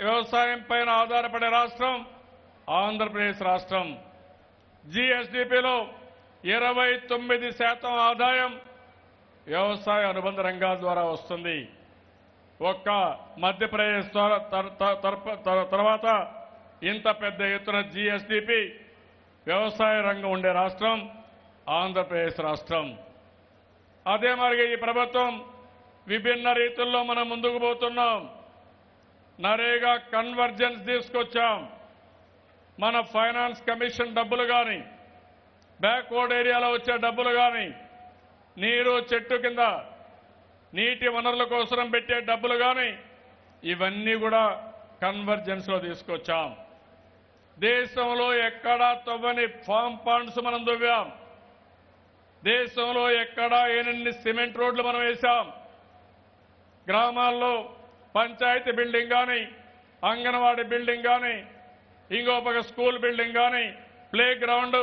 వ్యవసాయం పైన ఆధారపడే రాష్ట్రం ఆంధ్రప్రదేశ్ రాష్ట్రం. జీఎస్డీపీలో 29% ఆదాయం వ్యవసాయ అనుబంధ రంగాల ద్వారా వస్తుంది. ఒక్క మధ్యప్రదేశ్ తర్వాత ఇంత పెద్ద ఎత్తున జీఎస్డీపీ వ్యవసాయ రంగం ఉండే రాష్ట్రం ఆంధ్రప్రదేశ్ రాష్ట్రం. అదే మరి ఈ ప్రభుత్వం విభిన్న రీతుల్లో మనం ముందుకు పోతున్నాం. నరేగా కన్వర్జెన్స్ తీసుకొచ్చాం. మన ఫైనాన్స్ కమిషన్ డబ్బులు కానీ, బ్యాక్వర్డ్ ఏరియాలో వచ్చే డబ్బులు కానీ, నీరు చెట్టు కింద నీటి వనరుల కోసం పెట్టే డబ్బులు కానీ, ఇవన్నీ కూడా కన్వర్జెన్స్ లో తీసుకొచ్చాం. దేశంలో ఎక్కడా తవ్వని ఫామ్ పాండ్స్ మనం తవ్వాం. దేశంలో ఎక్కడా ఎన్ని సిమెంట్ రోడ్లు మనం వేశాం. గ్రామాల్లో పంచాయతీ బిల్డింగ్ కానీ, అంగన్వాడీ బిల్డింగ్ కానీ, ఇంకో పక్క స్కూల్ బిల్డింగ్ కానీ, ప్లే గ్రౌండ్,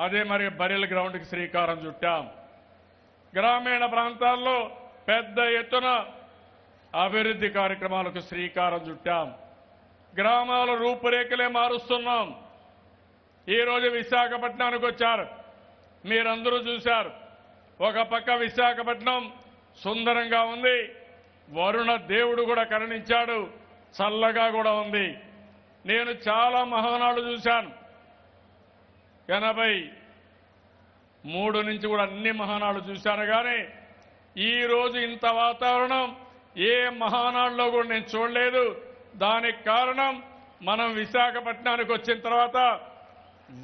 అదే మరి బరిల్ గ్రౌండ్కి శ్రీకారం చుట్టాం. గ్రామీణ ప్రాంతాల్లో పెద్ద ఎత్తున అభివృద్ధి కార్యక్రమాలకు శ్రీకారం చుట్టాం. గ్రామాల రూపురేఖలే మారుస్తున్నాం. ఈరోజు విశాఖపట్నానికి వచ్చారు, మీరందరూ చూశారు. ఒక పక్క విశాఖపట్నం సుందరంగా ఉంది, వరుణ దేవుడు కూడా కరుణించాడు, చల్లగా కూడా ఉంది. నేను చాలా మహానాడు చూశాను. 83 నుంచి కూడా అన్ని మహానాడు చూశాను. కానీ ఈ రోజు ఇంత వాతావరణం ఏ మహానాడులో కూడా నేను చూడలేదు. దానికి కారణం మనం విశాఖపట్నానికి వచ్చిన తర్వాత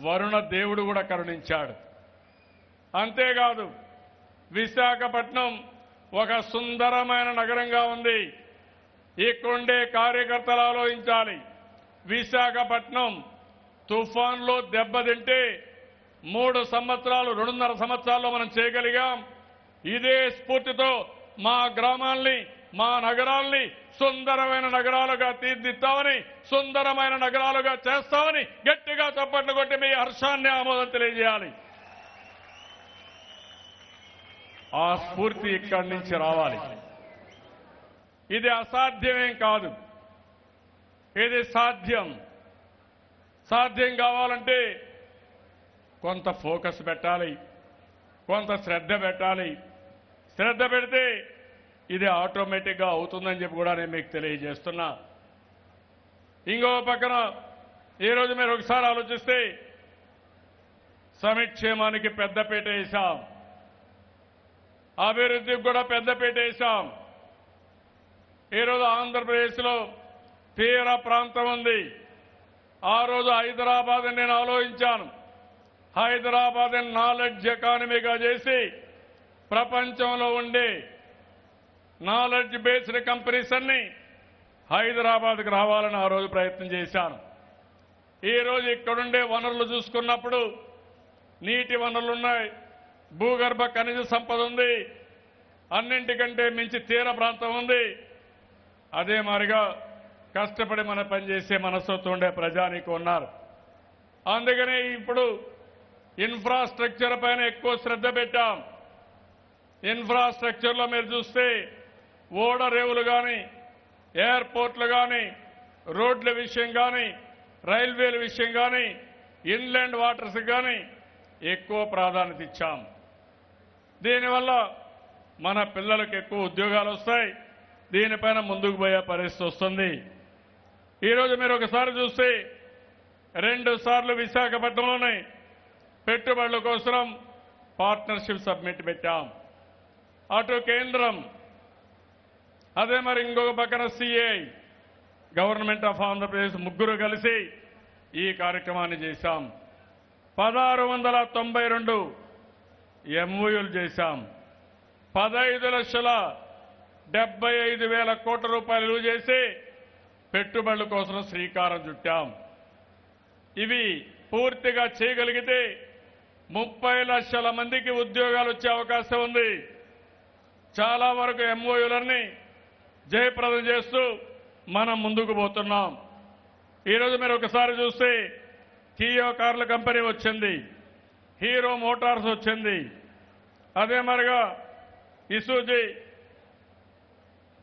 వరుణ దేవుడు కూడా కరుణించాడు. అంతేకాదు విశాఖపట్నం ఒక సుందరమైన నగరంగా ఉంది. ఇక్కడుండే కార్యకర్తలు ఆలోచించాలి. విశాఖపట్నం తుఫాన్లో దెబ్బతింటే 2.5 సంవత్సరాల్లో మనం చేయగలిగాం. ఇదే స్ఫూర్తితో మా గ్రామాల్ని మా నగరాల్ని సుందరమైన నగరాలుగా తీర్చిదిద్దామని సుందరమైన నగరాలుగా చేస్తామని గట్టిగా చప్పట్లు కొట్టి మీ హర్షాన్ని ఆమోదం తెలియజేయాలి. ఆ స్ఫూర్తి ఇక్కడి నుంచి రావాలి. ఇది అసాధ్యమేం కాదు, ఇది సాధ్యం. సాధ్యం కావాలంటే కొంత ఫోకస్ పెట్టాలి, కొంత శ్రద్ధ పెట్టాలి. శ్రద్ధ పెడితే ఇది ఆటోమేటిక్గా అవుతుందని చెప్పి కూడా నేను మీకు తెలియజేస్తున్నా. ఇంకో పక్కన ఈరోజు మీరు ఒకసారి ఆలోచిస్తే సంక్షేమానికి పెద్దపీట వేశాం, అభివృద్ధికి కూడా పెద్దపీట వేశాం. ఈరోజు ఆంధ్రప్రదేశ్లో తీర ప్రాంతం ఉంది. ఆ రోజు హైదరాబాద్ నేను ఆలోచించాను. హైదరాబాద్ నాలెడ్జ్ ఎకానమీగా చేసి ప్రపంచంలో ఉండే నాలెడ్జ్ బేస్డ్ కంపెనీస్ అన్ని హైదరాబాద్కి రావాలని ఆ రోజు ప్రయత్నం చేశాను. ఈరోజు ఇక్కడుండే వనరులు చూసుకున్నప్పుడు నీటి వనరులు ఉన్నాయి, భూగర్భ ఖనిజ సంపద ఉంది, అన్నింటికంటే మించి తీర ప్రాంతం ఉంది. అదే మాదిరిగా కష్టపడి మన పనిచేసే మనసుతో ఉండే ప్రజానీకం ఉన్నారు. అందుకనే ఇప్పుడు ఇన్ఫ్రాస్ట్రక్చర్ పైన ఎక్కువ శ్రద్ధ పెట్టాం. ఇన్ఫ్రాస్ట్రక్చర్లో మీరు చూస్తే ఓడరేవులు కానీ, ఎయిర్పోర్ట్లు కానీ, రోడ్ల విషయం కానీ, రైల్వేల విషయం కానీ, ఇన్లాండ్ వాటర్స్ కానీ ఎక్కువ ప్రాధాన్యత ఇచ్చాం. దీనివల్ల మన పిల్లలకు ఎక్కువ ఉద్యోగాలు వస్తాయి. దీనిపైన ముందుకు పోయే పరిస్థితి వస్తుంది. ఈరోజు మీరు ఒకసారి చూస్తే 2 సార్లు విశాఖపట్నంలోనే పెట్టుబడుల కోసం పార్ట్నర్షిప్ సబ్మిట్ పెట్టాం. అటు కేంద్రం, అదే మరి ఇంకొక పక్కన సిఐ, గవర్నమెంట్ ఆఫ్ ఆంధ్రప్రదేశ్ ముగ్గురు కలిసి ఈ కార్యక్రమాన్ని చేశాం. 1692 ఎంఓయూలు చేశాం. 15,75,000 కోట్ల రూపాయలు విలువ చేసి పెట్టుబడుల కోసం శ్రీకారం చుట్టాం. ఇవి పూర్తిగా చేయగలిగితే 30 లక్షల మందికి ఉద్యోగాలు వచ్చే అవకాశం ఉంది. చాలా వరకు ఎంఓయూలన్నీ జయప్రదం చేస్తూ మనం ముందుకు పోతున్నాం. ఈరోజు మీరు ఒకసారి చూస్తే కియా కార్ల కంపెనీ వచ్చింది, హీరో మోటార్స్ వచ్చింది, అదే మరిగా ఇసుజీ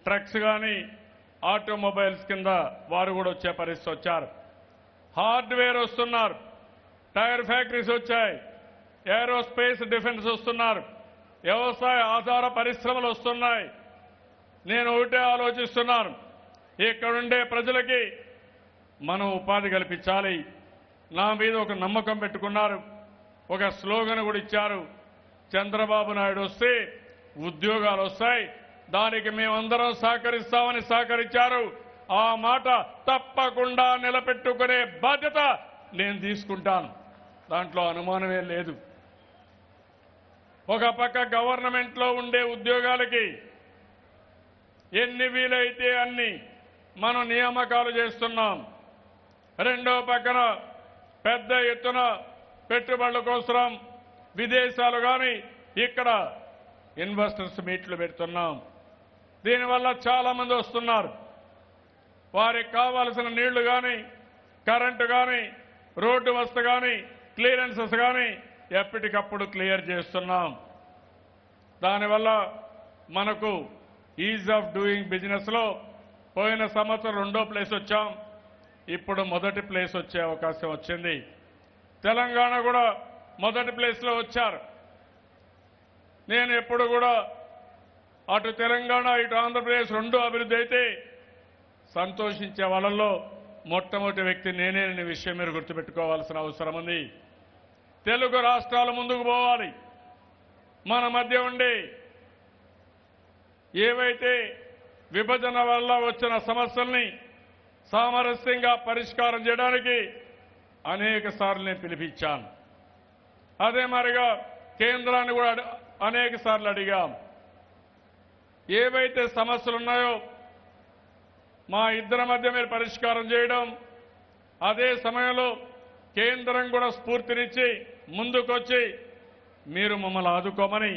ట్రక్స్ కానీ ఆటోమొబైల్స్ కింద వారు కూడా వచ్చే పరిస్థితి వచ్చారు. హార్డ్వేర్ వస్తున్నారు, టైర్ ఫ్యాక్టరీస్ వచ్చాయి, ఏరోస్పేస్ డిఫెన్స్ వస్తున్నారు, వ్యవసాయ ఆధార పరిశ్రమలు వస్తున్నాయి. నేను ఒకటే ఆలోచిస్తున్నాను, ఇక్కడుండే ప్రజలకి మనం ఉపాధి కల్పించాలి. నా మీద ఒక నమ్మకం పెట్టుకున్నారు, ఒక స్లోగన్ కూడా ఇచ్చారు, చంద్రబాబు నాయుడు వస్తే ఉద్యోగాలు వస్తాయి, దానికి మేమందరం సహకరిస్తామని సహకరించారు. ఆ మాట తప్పకుండా నిలబెట్టుకునే బాధ్యత నేను తీసుకుంటాను, దాంట్లో అనుమానమే లేదు. ఒక పక్క గవర్నమెంట్లో ఉండే ఉద్యోగాలకి ఎన్ని వీలైతే అన్ని మనం నియామకాలు చేస్తున్నాం. రెండో పక్కన పెద్ద ఎత్తున పెట్టుబడుల కోసం విదేశాలు కానీ ఇక్కడ ఇన్వెస్టర్స్ మీట్లు పెడుతున్నాం. దీనివల్ల చాలా మంది వస్తున్నారు. వారికి కావాల్సిన నీళ్లు కానీ, కరెంటు కానీ, రోడ్డు వసతి కానీ, క్లియరెన్సెస్ కానీ ఎప్పటికప్పుడు క్లియర్ చేస్తున్నాం. దానివల్ల మనకు ఈజ్ ఆఫ్ డూయింగ్ బిజినెస్ లో పోయిన సంవత్సరం 2వ ప్లేస్ వచ్చాం, ఇప్పుడు మొదటి ప్లేస్ వచ్చే అవకాశం వచ్చింది. తెలంగాణ కూడా మొదటి ప్లేస్లో వచ్చారు. నేను ఎప్పుడు కూడా అటు తెలంగాణ ఇటు ఆంధ్రప్రదేశ్ 2 అభివృద్ధి అయితే సంతోషించే వాళ్ళల్లో మొట్టమొదటి వ్యక్తి నేనే అనే విషయం మీరు గుర్తుపెట్టుకోవాల్సిన అవసరం ఉంది. తెలుగు రాష్ట్రాలు ముందుకు పోవాలి. మన మధ్య ఉండే ఏవైతే విభజన వల్ల వచ్చిన సమస్యల్ని సామరస్యంగా పరిష్కారం చేయడానికి అనేక సార్లు నేను పిలిపించాను. అదే మరిగా కేంద్రాన్ని కూడా అనేక సార్లు అడిగాం. ఏవైతే సమస్యలు ఉన్నాయో మా ఇద్దరి మధ్య మీరు పరిష్కారం చేయడం, అదే సమయంలో కేంద్రం కూడా స్ఫూర్తినిచ్చి ముందుకొచ్చి మీరు మమ్మల్ని ఆదుకోమని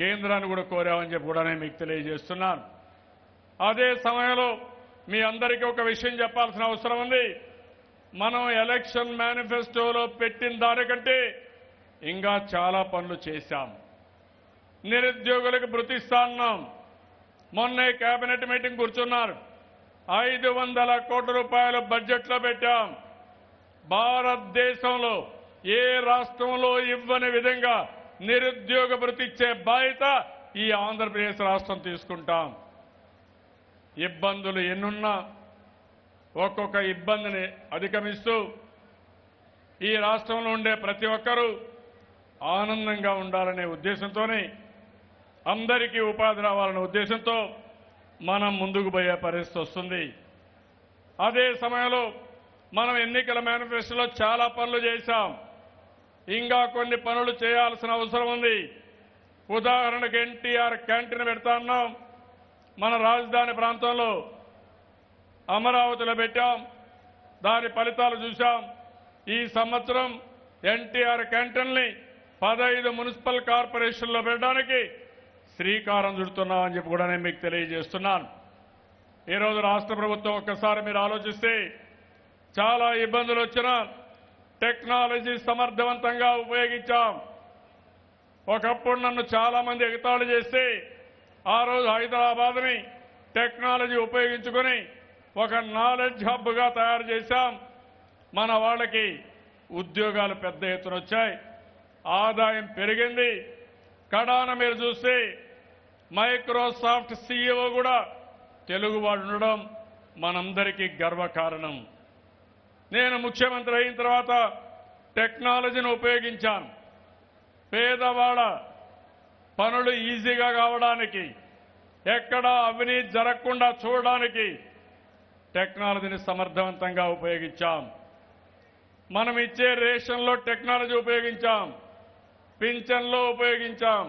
కేంద్రాన్ని కూడా కోరామని చెప్పి కూడా నేను మీకు తెలియజేస్తున్నాను. అదే సమయంలో మీ అందరికీ ఒక విషయం చెప్పాల్సిన అవసరం ఉంది. మనం ఎలక్షన్ మేనిఫెస్టోలో పెట్టిన దానికంటే ఇంకా చాలా పనులు చేశాం. నిరుద్యోగులకు భృతి ఇస్తాన్నాం. మొన్నే కేబినెట్ మీటింగ్ కూర్చున్నారు. 500 కోట్ల రూపాయలు బడ్జెట్లో పెట్టాం. భారతదేశంలో ఏ రాష్ట్రంలో ఇవ్వని విధంగా నిరుద్యోగ భృతి ఇచ్చే బాధ్యత ఈ ఆంధ్రప్రదేశ్ రాష్ట్రం తీసుకుంటాం. ఇబ్బందులు ఎన్నున్నా ఒక్కొక్క ఇబ్బందిని అధిగమిస్తూ ఈ రాష్ట్రంలో ఉండే ప్రతి ఒక్కరూ ఆనందంగా ఉండాలనే ఉద్దేశంతోనే, అందరికీ ఉపాధి రావాలనే ఉద్దేశంతో మనం ముందుకు పోయే పరిస్థితి వస్తుంది. అదే సమయంలో మనం ఎన్నికల మేనిఫెస్టోలో చాలా పనులు చేశాం. ఇంకా కొన్ని పనులు చేయాల్సిన అవసరం ఉంది. ఉదాహరణకు ఎన్టీఆర్ క్యాంటీన్ పెడతాన్నాం. మన రాజధాని ప్రాంతంలో అమరావతిలో పెట్టాం. దాని ఫలితాలు చూశాం. ఈ సంవత్సరం ఎన్టీఆర్ క్యాంటీన్ని 15 మున్సిపల్ కార్పొరేషన్లో పెట్టడానికి శ్రీకారం చుడుతున్నామని చెప్పి కూడా నేను మీకు తెలియజేస్తున్నాను. ఈరోజు రాష్ట్ర ప్రభుత్వం ఒక్కసారి మీరు ఆలోచిస్తే చాలా ఇబ్బందులు వచ్చినా టెక్నాలజీ సమర్థవంతంగా ఉపయోగించాం. ఒకప్పుడు నన్ను చాలా మంది ఎగతాళి చేస్తే ఆ రోజు హైదరాబాద్ని టెక్నాలజీ ఉపయోగించుకొని ఒక నాలెడ్జ్ హబ్గా తయారు చేశాం. మన వాళ్ళకి ఉద్యోగాలు పెద్ద ఎత్తున వచ్చాయి. ఆదాయం పెరిగింది. కడాన మీరు చూస్తే మైక్రోసాఫ్ట్ సీఈఓ కూడా తెలుగువాడు ఉండడం మనందరికీ గర్వకారణం. నేను ముఖ్యమంత్రి అయిన తర్వాత టెక్నాలజీని ఉపయోగించాను. పేదవాళ్ళ పనులు ఈజీగా కావడానికి, ఎక్కడా అవినీతి జరగకుండా చూడడానికి టెక్నాలజీని సమర్థవంతంగా ఉపయోగించాం. మనం ఇచ్చే రేషన్లో టెక్నాలజీ ఉపయోగించాం. పింఛన్లో ఉపయోగించాం.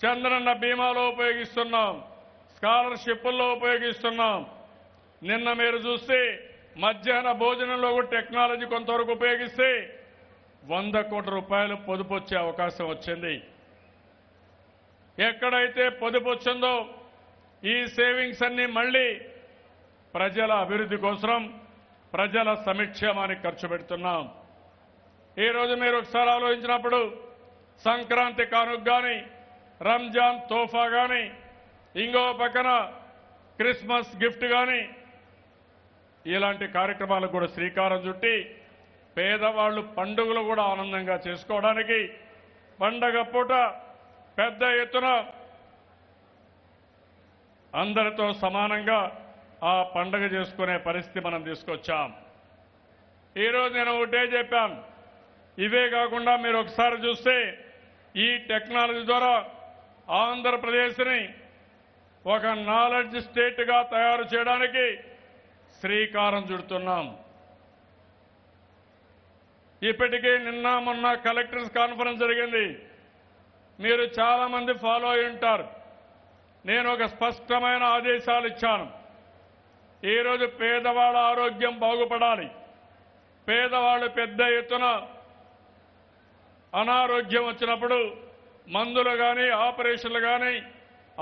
చంద్రన్న బీమాలో ఉపయోగిస్తున్నాం. స్కాలర్షిప్ల్లో ఉపయోగిస్తున్నాం. నిన్న మీరు చూస్తే మధ్యాహ్న భోజనంలో కూడా టెక్నాలజీ కొంతవరకు ఉపయోగిస్తే 100 కోట్ల రూపాయలు పొదుపు వచ్చే అవకాశం వచ్చింది. ఎక్కడైతే పొదుపు వచ్చిందో ఈ సేవింగ్స్ అన్ని మళ్లీ ప్రజల అభివృద్ధి కోసం, ప్రజల సంక్షేమానికి ఖర్చు పెడుతున్నాం. ఈరోజు మీరు ఒకసారి ఆలోచించినప్పుడు సంక్రాంతి కానుక కానీ, రంజాన్ తోఫా కానీ, ఇంకో పక్కన క్రిస్మస్ గిఫ్ట్ కానీ, ఇలాంటి కార్యక్రమాలకు కూడా శ్రీకారం చుట్టి పేదవాళ్లు పండుగలు కూడా ఆనందంగా చేసుకోవడానికి పండగ పూట పెద్ద ఎత్తున అందరితో సమానంగా ఆ పండగ చేసుకునే పరిస్థితి మనం తీసుకొచ్చాం. ఈరోజు నేను ఒకటే చెప్పాను. ఇవే కాకుండా మీరు ఒకసారి చూస్తే ఈ టెక్నాలజీ ద్వారా ఆంధ్రప్రదేశ్ని ఒక నాలెడ్జ్ స్టేట్గా తయారు చేయడానికి శ్రీకారం చుడుతున్నాం. ఇప్పటికే నిన్న మొన్న కలెక్టర్స్ కాన్ఫరెన్స్ జరిగింది. మీరు చాలా మంది ఫాలో అయి ఉంటారు. నేను ఒక స్పష్టమైన ఆదేశాలు ఇచ్చాను. ఈరోజు పేదవాళ్ళ ఆరోగ్యం బాగుపడాలి. పేదవాళ్ళు పెద్ద ఎత్తున అనారోగ్యం వచ్చినప్పుడు మందులు కానీ, ఆపరేషన్లు కానీ,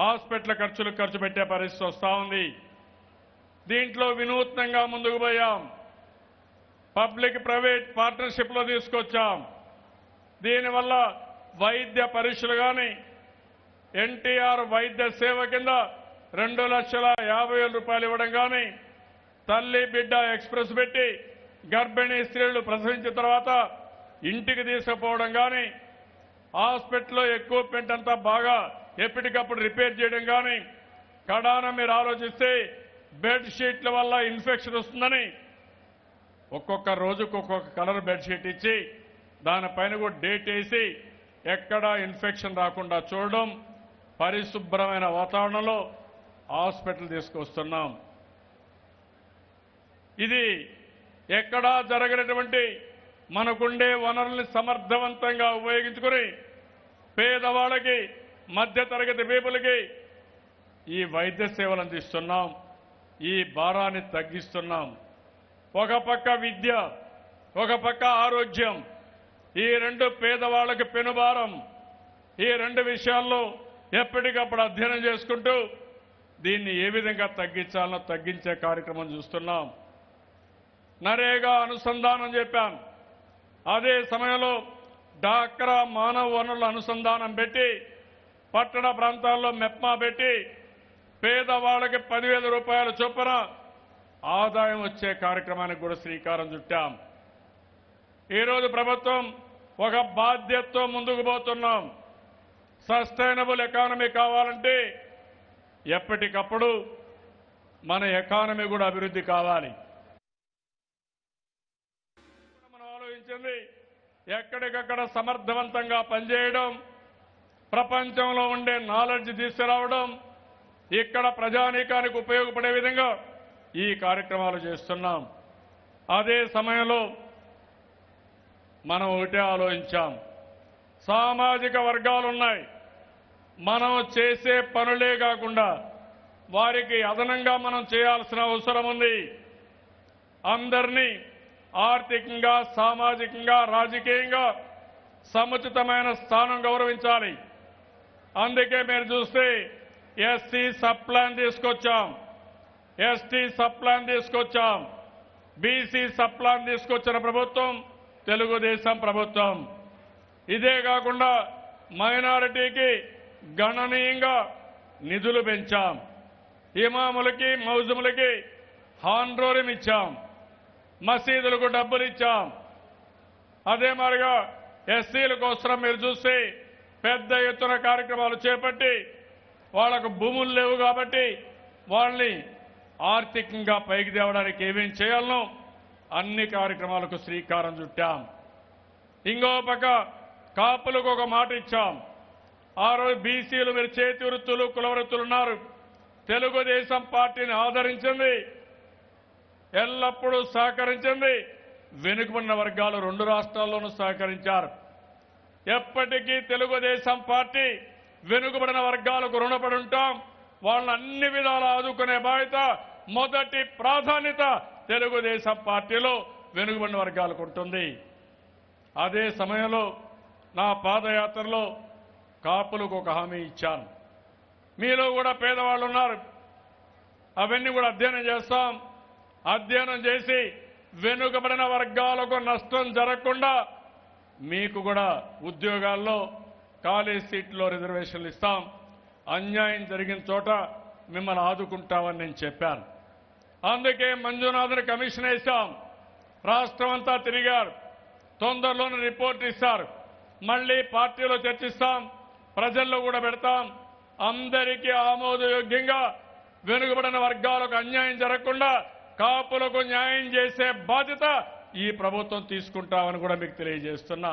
హాస్పిటల్ ఖర్చులు ఖర్చు పెట్టే పరిస్థితి వస్తూ ఉంది. దీంట్లో వినూత్నంగా ముందుకు పోయాం. పబ్లిక్ ప్రైవేట్ పార్ట్నర్షిప్లో తీసుకొచ్చాం. దీనివల్ల వైద్య పరీక్షలు కానీ, ఎన్టీఆర్ వైద్య సేవ కింద 2,50,000 రూపాయలు ఇవ్వడం కానీ, తల్లి బిడ్డ ఎక్స్ప్రెస్ పెట్టి గర్భిణీ స్త్రీలు ప్రసవించిన తర్వాత ఇంటికి తీసుకుపోవడం కానీ, హాస్పిటల్లో ఎక్విప్మెంట్ అంతా బాగా ఎప్పటికప్పుడు రిపేర్ చేయడం కానీ, కడాన మీరు ఆలోచిస్తే బెడ్ షీట్ల వల్ల ఇన్ఫెక్షన్ వస్తుందని ఒక్కొక్క రోజుకు ఒక్కొక్క కలర్ బెడ్షీట్ ఇచ్చి దానిపైన కూడా డేట్ వేసి ఎక్కడా ఇన్ఫెక్షన్ రాకుండా చూడడం, పరిశుభ్రమైన వాతావరణంలో హాస్పిటల్ తీసుకొస్తున్నాం. ఇది ఎక్కడా జరగనటువంటి మనకుండే వనరుల్ని సమర్థవంతంగా ఉపయోగించుకుని పేదవాళ్ళకి, మధ్యతరగతి పీపుల్కి ఈ వైద్య సేవలు అందిస్తున్నాం. ఈ భారాన్ని తగ్గిస్తున్నాం. ఒక పక్క విద్య, ఒక పక్క ఆరోగ్యం, ఈ రెండు పేదవాళ్ళకి పెనుభారం. ఈ రెండు విషయాల్లో ఎప్పటికప్పుడు అధ్యయనం చేసుకుంటూ దీన్ని ఏ విధంగా తగ్గించాలనో తగ్గించే కార్యక్రమం చూస్తున్నాం. నరేగా అనుసంధానం చెప్పాను. అదే సమయంలో డాక్రా మానవ వనరుల అనుసంధానం పెట్టి పట్టణ ప్రాంతాల్లో మెప్మా పెట్టి పేదవాళ్ళకి 10,000 రూపాయల చొప్పున ఆదాయం వచ్చే కార్యక్రమానికి కూడా శ్రీకారం చుట్టాం. ఈరోజు ప్రభుత్వం ఒక బాధ్యతతో ముందుకు పోతున్నాం. సస్టైనబుల్ ఎకానమీ కావాలంటే ఎప్పటికప్పుడు మన ఎకానమీ కూడా అభివృద్ధి కావాలి. మనం ఆలోచించింది ఎక్కడికక్కడ సమర్థవంతంగా పనిచేయడం, ప్రపంచంలో ఉండే నాలెడ్జ్ తీసుకురావడం, ఇక్కడ ప్రజానీకానికి ఉపయోగపడే విధంగా ఈ కార్యక్రమాలు చేస్తున్నాం. అదే సమయంలో మనం ఒకటే ఆలోచించాం, సామాజిక వర్గాలున్నాయి. మనం చేసే పనులే కాకుండా వారికి అదనంగా మనం చేయాల్సిన అవసరం ఉంది. అందరినీ ఆర్థికంగా, సామాజికంగా, రాజకీయంగా సముచితమైన స్థానం గౌరవించాలి. అందుకే మీరు చూస్తే ఎస్సీ సబ్ ప్లాన్ తీసుకొచ్చాం, ఎస్టీ సబ్ ప్లాన్ తీసుకొచ్చాం, బీసీ సబ్ ప్లాన్ తీసుకొచ్చిన ప్రభుత్వం తెలుగుదేశం ప్రభుత్వం. ఇదే కాకుండా మైనారిటీకి గణనీయంగా నిధులు పెంచాం. ఇమాములకి, మౌజుములకి హాన్రోరిం ఇచ్చాం, మసీదులకు డబ్బులు ఇచ్చాం. అదే మాదిరిగా ఎస్సీల కోసం మీరు చూస్తే పెద్ద ఎత్తున కార్యక్రమాలు చేపట్టి వాళ్లకు భూములు లేవు కాబట్టి వాళ్ళని ఆర్థికంగా పైకి తేవడానికి ఏమేం చేయాలనో అన్ని కార్యక్రమాలకు శ్రీకారం చుట్టాం. ఇంకో పక్క కాపులకు ఒక మాట ఇచ్చాం. ఆ రోజు బీసీలు మీరు చేతి వృత్తులు, కుల వృత్తులు ఉన్నారు. తెలుగుదేశం పార్టీని ఆదరించింది, ఎల్లప్పుడూ సహకరించింది. వెనుకబడిన వర్గాలు 2 రాష్ట్రాల్లోనూ సహకరించారు. ఎప్పటికీ తెలుగుదేశం పార్టీ వెనుకబడిన వర్గాలకు రుణపడి ఉంటాం. వాళ్ళని అన్ని విధాలా ఆదుకునే బాధ్యత, మొదటి ప్రాధాన్యత తెలుగుదేశం పార్టీలో వెనుకబడిన వర్గాలకు ఉంటుంది. అదే సమయంలో నా పాదయాత్రలో కాపులకు ఒక హామీ ఇచ్చాను. మీలో కూడా పేదవాళ్ళు ఉన్నారు, అవన్నీ కూడా అధ్యయనం చేస్తాం. అధ్యయనం చేసి వెనుకబడిన వర్గాలకు నష్టం జరగకుండా మీకు కూడా ఉద్యోగాల్లో కాలేజ్ సీట్లో రిజర్వేషన్లు ఇస్తాం. అన్యాయం జరిగిన చోట మిమ్మల్ని ఆదుకుంటామని నేను చెప్పాను. అందుకే మంజునాథ్ని కమిషన్ వేశాం. రాష్ట్రం అంతా తిరిగారు. తొందరలోనే రిపోర్ట్ ఇస్తారు. మళ్లీ పార్టీలో చర్చిస్తాం, ప్రజల్లో కూడా పెడతాం. అందరికీ ఆమోదయోగ్యంగా వెనుకబడిన వర్గాలకు అన్యాయం జరగకుండా కాపులకు న్యాయం చేసే బాధ్యత ఈ ప్రభుత్వం తీసుకుంటామని కూడా మీకు తెలియజేస్తున్నా.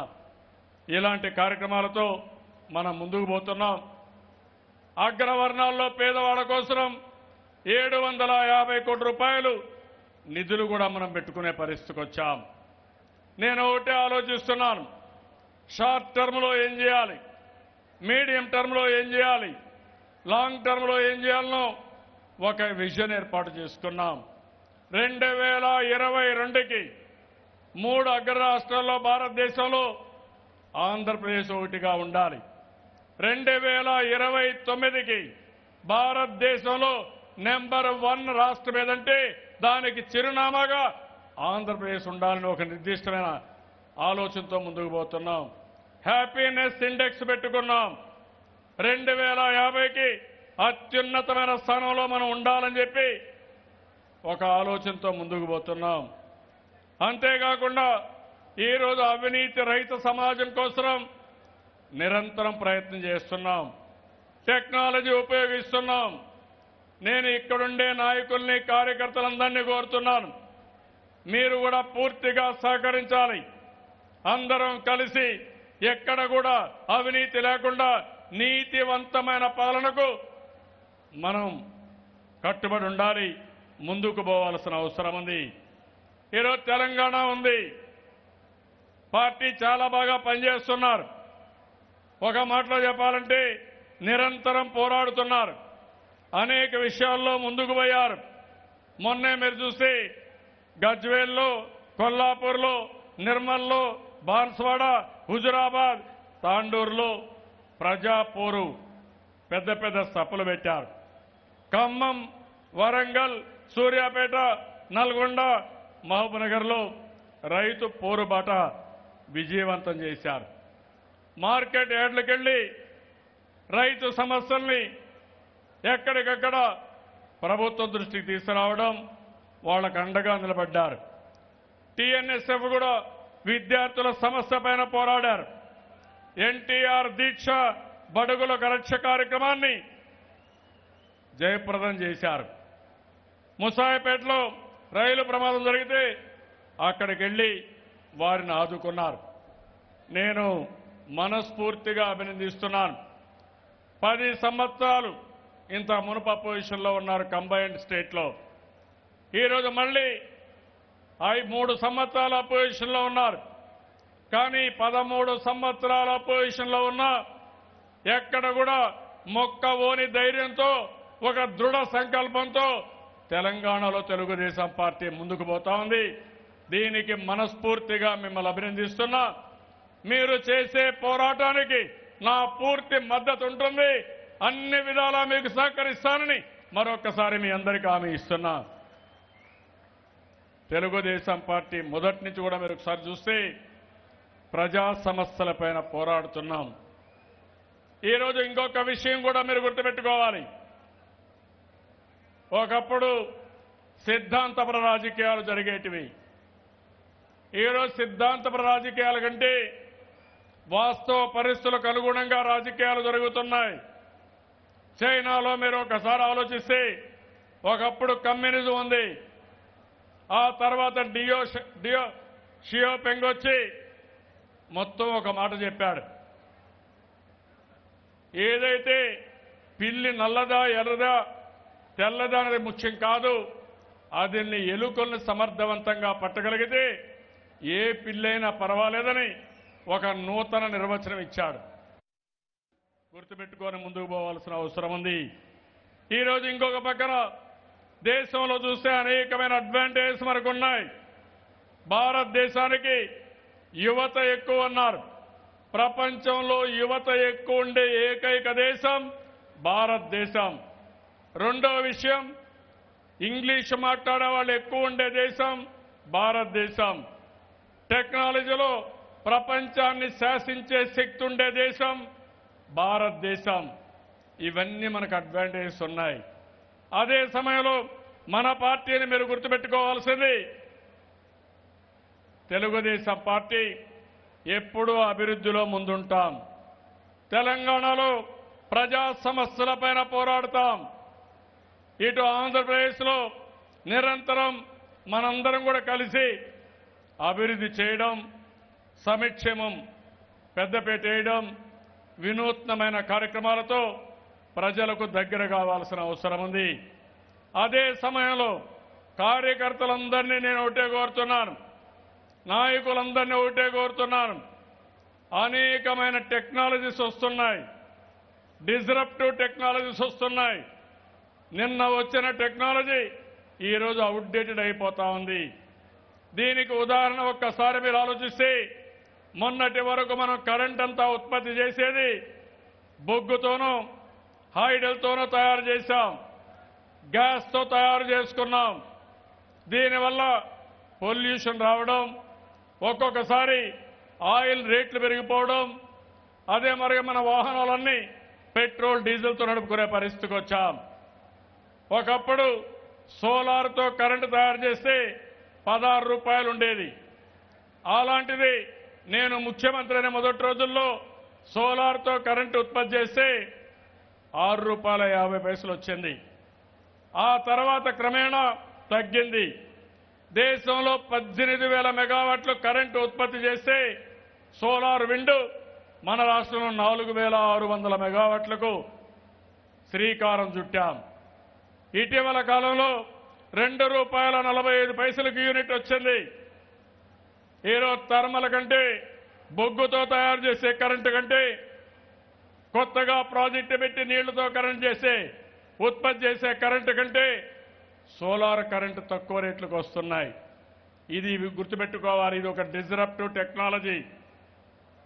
ఇలాంటి కార్యక్రమాలతో మనం ముందుకు పోతున్నాం. అగ్రవర్ణాల్లో పేదవాళ్ల కోసం 750 కోట్ల రూపాయలు నిధులు కూడా మనం పెట్టుకునే పరిస్థితికి వచ్చాం. నేను ఒకటే ఆలోచిస్తున్నాను, షార్ట్ టర్మ్లో ఏం చేయాలి, మీడియం టర్మ్లో ఏం చేయాలి, లాంగ్ టర్మ్లో ఏం చేయాలనో ఒక విజన్ ఏర్పాటు చేసుకున్నాం. 2022కి 3 అగ్ర రాష్ట్రాల్లో భారతదేశంలో ఆంధ్రప్రదేశ్ ఒకటిగా ఉండాలి. 2029కి భారతదేశంలో నెంబర్ 1 రాష్ట్రం ఏదంటే దానికి చిరునామాగా ఆంధ్రప్రదేశ్ ఉండాలని ఒక నిర్దిష్టమైన ఆలోచనతో ముందుకు పోతున్నాం. హ్యాపీనెస్ ఇండెక్స్ పెట్టుకున్నాం. 2050కి అత్యున్నతమైన స్థానంలో మనం ఉండాలని చెప్పి ఒక ఆలోచనతో ముందుకు పోతున్నాం. అంతేకాకుండా ఈరోజు అవినీతి రహిత సమాజం కోసం నిరంతరం ప్రయత్నం చేస్తున్నాం. టెక్నాలజీ ఉపయోగిస్తున్నాం. నేను ఇక్కడుండే నాయకుల్ని, కార్యకర్తలందరినీ కోరుతున్నాను, మీరు కూడా పూర్తిగా సహకరించాలి. అందరం కలిసి ఎక్కడ కూడా అవినీతి లేకుండా నీతివంతమైన పాలనకు మనం కట్టుబడి ఉండాలి. ముందుకు పోవాల్సిన అవసరం ఉంది. ఈరోజు తెలంగాణ ఉంది, పార్టీ చాలా బాగా పనిచేస్తున్నారు. ఒక మాటలో చెప్పాలంటే నిరంతరం పోరాడుతున్నారు. అనేక విషయాల్లో ముందుకు పోయారు. మొన్నే మీరు చూస్తే గజ్వేల్లో, కొల్లాపూర్లో, నిర్మల్లో, బాన్స్వాడ, హుజురాబాద్, తాండూరులో ప్రజాపోరు పెద్ద పెద్ద సభలు పెట్టారు. ఖమ్మం, వరంగల్, సూర్యాపేట, నల్గొండ, మహబూబ్నగర్లో రైతు పోరుబాట విజయవంతం చేశారు. మార్కెట్ యార్డులకెళ్లి రైతు సమస్యల్ని ఎక్కడికక్కడ ప్రభుత్వం దృష్టికి తీసుకురావడం, వాళ్ళకు అండగా నిలబడ్డారు. టీఎన్ఎస్ఎఫ్ కూడా విద్యార్థుల సమస్య పైన పోరాడారు. ఎన్టీఆర్ దీక్ష బడుగుల రక్ష కార్యక్రమాన్ని జయప్రదం చేశారు. ముసాయిపేటలో రైలు ప్రమాదం జరిగితే అక్కడికి వెళ్లి వారిని ఆదుకున్నారు. నేను మనస్ఫూర్తిగా అభినందిస్తున్నాను. 10 సంవత్సరాలు ఇంత మునుపు అపోజిషన్లో ఉన్నారు కంబైన్డ్ స్టేట్లో. ఈరోజు మళ్ళీ 3 సంవత్సరాల అపోజిషన్లో ఉన్నారు. కానీ 13 సంవత్సరాల అపోజిషన్లో ఉన్నా ఎక్కడ కూడా మొక్కవోని ధైర్యంతో, ఒక దృఢ సంకల్పంతో తెలంగాణలో తెలుగుదేశం పార్టీ ముందుకు పోతా ఉంది. దీనికి మనస్ఫూర్తిగా మిమ్మల్ని అభినందిస్తున్నా. మీరు చేసే పోరాటానికి నా పూర్తి మద్దతు ఉంటుంది. అన్ని విధాలా మీకు సహకరిస్తానని మరొకసారి మీ అందరికీ హామీ ఇస్తున్నా. తెలుగుదేశం పార్టీ మొదటి నుంచి కూడా మీరు ఒకసారి చూస్తే ప్రజా సమస్యలపైన పోరాడుతున్నాం. ఈరోజు ఇంకొక విషయం కూడా మీరు గుర్తుపెట్టుకోవాలి. ఒకప్పుడు సిద్ధాంతపర రాజకీయాలు జరిగేటివి. ఈరోజు సిద్ధాంతపర రాజకీయాల కంటే వాస్తవ పరిస్థితులకు అనుగుణంగా రాజకీయాలు జరుగుతున్నాయి. చైనాలో మీరు ఒకసారి ఆలోచిస్తే ఒకప్పుడు కమ్యూనిజం ఉంది. ఆ తర్వాత షియోపెంగ్ వచ్చి మొత్తం ఒక మాట చెప్పాడు. ఏదైతే పిల్లి నల్లదా ఎర్రదా తెల్లదా అనేది ముఖ్యం కాదు, అదిని ఎలుకలను సమర్థవంతంగా పట్టగలిగితే ఏ పిల్లైనా పర్వాలేదని ఒక నూతన నిర్వచనం ఇచ్చాడు. గుర్తుపెట్టుకొని ముందుకు పోవాల్సిన అవసరం ఉంది. ఈరోజు ఇంకొక పక్కన దేశంలో చూస్తే అనేకమైన అడ్వాంటేజెస్ మనకు ఉన్నాయి. భారతదేశానికి యువత ఎక్కువ ఉన్నారు. ప్రపంచంలో యువత ఎక్కువ ఉండే ఏకైక దేశం భారతదేశం. రెండో విషయం, ఇంగ్లీష్ మాట్లాడే వాళ్ళు ఎక్కువ ఉండే దేశం భారతదేశం. టెక్నాలజీలో ప్రపంచాన్ని శాసించే శక్తి ఉండే దేశం భారతదేశం. ఇవన్నీ మనకు అడ్వాంటేజెస్ ఉన్నాయి. అదే సమయంలో మన పార్టీని మీరు గుర్తుపెట్టుకోవాల్సింది, తెలుగుదేశం పార్టీ ఎప్పుడూ అభివృద్ధిలో ముందుంటాం. తెలంగాణలో ప్రజా సమస్యలపైన పోరాడతాం. ఇటు ఆంధ్రప్రదేశ్లో నిరంతరం మనందరం కూడా కలిసి అభివృద్ధి చేయడం, సంక్షేమం పెద్దపీట వేయడం, వినూత్నమైన కార్యక్రమాలతో ప్రజలకు దగ్గర కావాల్సిన అవసరం ఉంది. అదే సమయంలో కార్యకర్తలందరినీ నేను ఒకటే కోరుతున్నాను, నాయకులందరినీ ఒకటే కోరుతున్నాను. అనేకమైన టెక్నాలజీస్ వస్తున్నాయి, డిస్రప్టివ్ టెక్నాలజీస్ వస్తున్నాయి. నిన్న వచ్చిన టెక్నాలజీ ఈరోజు అవుట్డేటెడ్ అయిపోతా ఉంది. దీనికి ఉదాహరణ ఒక్కసారి మీరు ఆలోచిస్తే, మొన్నటి వరకు మనం కరెంట్ అంతా ఉత్పత్తి చేసేది బొగ్గుతోనూ హైడల్తోనూ తయారు చేశాం, గ్యాస్తో తయారు చేసుకున్నాం. దీనివల్ల పొల్యూషన్ రావడం, ఒక్కొక్కసారి ఆయిల్ రేట్లు పెరిగిపోవడం, అదే మరి మన వాహనాలన్నీ పెట్రోల్ డీజిల్తో నడుపుకునే పరిస్థితికి వచ్చాం. ఒకప్పుడు సోలార్తో కరెంటు తయారు చేస్తే 16 రూపాయలు ఉండేది. అలాంటిది నేను ముఖ్యమంత్రి అయిన మొదటి రోజుల్లో సోలార్తో కరెంటు ఉత్పత్తి చేస్తే 6 రూపాయల 50 పైసలు వచ్చింది. ఆ తర్వాత క్రమేణా తగ్గింది. దేశంలో 18,000 మెగావాట్లు కరెంటు ఉత్పత్తి చేస్తే సోలార్ విండ్ మన రాష్ట్రంలో 4,600 మెగావాట్లకు శ్రీకారం చుట్టాం. ఇటీవల కాలంలో 2 రూపాయల 45 పైసలకు యూనిట్ వచ్చింది. ఈరోజు థర్మల్ కంటే, బొగ్గుతో తయారు చేసే కరెంటు కంటే, కొత్తగా ప్రాజెక్టు పెట్టి నీళ్లతో కరెంట్ ఉత్పత్తి చేసే కరెంటు కంటే సోలార్ కరెంటు తక్కువ రేట్లకు వస్తున్నాయి. ఇది గుర్తుపెట్టుకోవాలి. ఇది ఒక డిస్రప్టివ్ టెక్నాలజీ.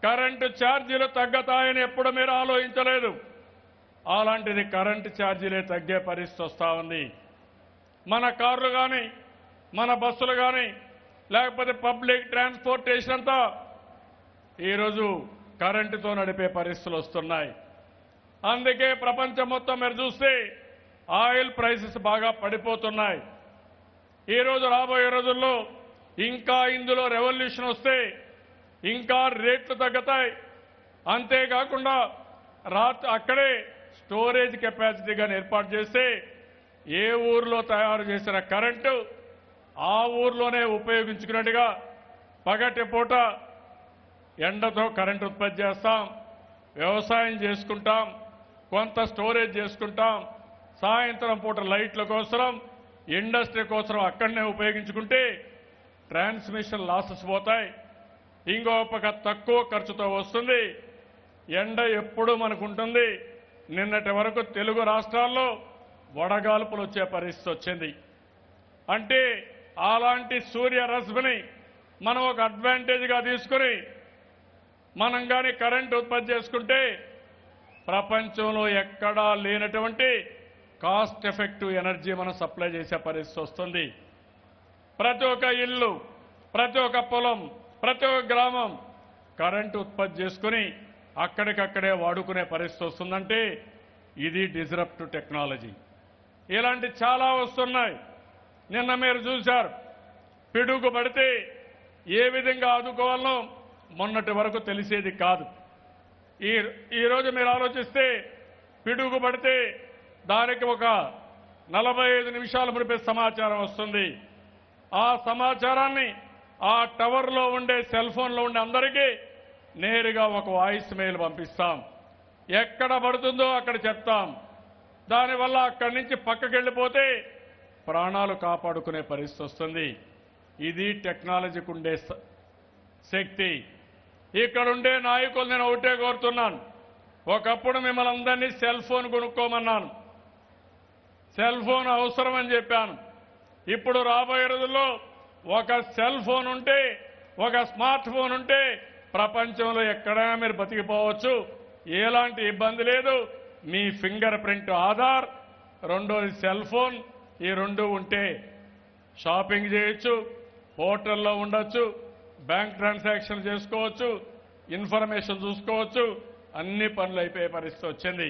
కరెంటు ఛార్జీలు తగ్గతాయని ఎప్పుడు మీరు ఆలోచించలేదు. అలాంటిది కరెంటు ఛార్జీలే తగ్గే పరిస్థితి వస్తూ ఉంది. మన కార్లు కానీ మన బస్సులు కానీ లేకపోతే పబ్లిక్ ట్రాన్స్పోర్టేషన్ అంతా ఈరోజు కరెంటుతో నడిపే పరిస్థితులు వస్తున్నాయి. అందుకే ప్రపంచం మొత్తం మీరు చూస్తే ఆయిల్ ప్రైసెస్ బాగా పడిపోతున్నాయి. ఈరోజు రాబోయే రోజుల్లో ఇంకా ఇందులో రెవల్యూషన్ వస్తే ఇంకా రేట్లు తగ్గుతాయి. అంతేకాకుండా అక్కడే స్టోరేజ్ కెపాసిటీగా ఏర్పాటు చేస్తే ఏ ఊర్లో తయారు చేసిన కరెంటు ఆ ఊర్లోనే ఉపయోగించుకున్నట్టుగా పగటి పూట ఎండతో కరెంటు ఉత్పత్తి చేస్తాం, వ్యవసాయం చేసుకుంటాం, కొంత స్టోరేజ్ చేసుకుంటాం, సాయంత్రం పూట లైట్ల కోసం ఇండస్ట్రీ కోసం అక్కడనే ఉపయోగించుకుంటే ట్రాన్స్మిషన్ లాసెస్ పోతాయి. ఇంకో పక్క తక్కువ ఖర్చుతో వస్తుంది. ఎండ ఎప్పుడూ మనకు ఉంటుంది. నిన్నటి వరకు తెలుగు రాష్ట్రాల్లో వడగాల్పులు వచ్చే పరిస్థితి వచ్చింది. అంటే అలాంటి సూర్య రశ్మిని మనం ఒక అడ్వాంటేజ్గా తీసుకుని మనం కానీ కరెంట్ ఉత్పత్తి చేసుకుంటే ప్రపంచంలో ఎక్కడా లేనటువంటి కాస్ట్ ఎఫెక్టివ్ ఎనర్జీ మనం సప్లై చేసే పరిస్థితి వస్తుంది. ప్రతి ఒక్క ఇల్లు, ప్రతి ఒక్క పొలం, ప్రతి ఒక్క గ్రామం కరెంటు ఉత్పత్తి చేసుకుని అక్కడికక్కడే వాడుకునే పరిస్థితి వస్తుందంటే ఇది డిస్రప్టివ్ టెక్నాలజీ. ఇలాంటి చాలా వస్తున్నాయి. నిన్న మీరు చూశారు, పిడుగు పడితే ఏ విధంగా ఆదుకోవాలో మొన్నటి వరకు తెలిసేది కాదు. ఈరోజు మీరు ఆలోచిస్తే పిడుగు పడితే దానికి ఒక 45 నిమిషాల మునిపే సమాచారం వస్తుంది. ఆ సమాచారాన్ని ఆ టవర్లో ఉండే సెల్ ఫోన్లో ఉండే అందరికీ నేరుగా ఒక వాయిస్ మెయిల్ పంపిస్తాం. ఎక్కడ పడుతుందో అక్కడ చెప్తాం. దానివల్ల అక్కడి నుంచి పక్కకి వెళ్ళిపోతే ప్రాణాలు కాపాడుకునే పరిస్థితి వస్తుంది. ఇది టెక్నాలజీకి ఉండే శక్తి. ఇక్కడుండే నాయకులు నేను ఒకటే కోరుతున్నాను. ఒకప్పుడు మిమ్మల్ని అందరినీ సెల్ ఫోన్ కొనుక్కోమన్నాను, సెల్ ఫోన్ అవసరం అని చెప్పాను. ఇప్పుడు రాబోయే రోజుల్లో ఒక సెల్ ఫోన్ ఉంటే, ఒక స్మార్ట్ ఫోన్ ఉంటే ప్రపంచంలో ఎక్కడైనా మీరు బతికిపోవచ్చు, ఎలాంటి ఇబ్బంది లేదు. మీ ఫింగర్ ప్రింట్ ఆధార్, రెండోది సెల్ ఫోన్, ఈ రెండు ఉంటే షాపింగ్ చేయొచ్చు, హోటల్లో ఉండొచ్చు, బ్యాంక్ ట్రాన్సాక్షన్ చేసుకోవచ్చు, ఇన్ఫర్మేషన్ చూసుకోవచ్చు, అన్ని పనులు అయిపోయే పరిస్థితి వచ్చింది.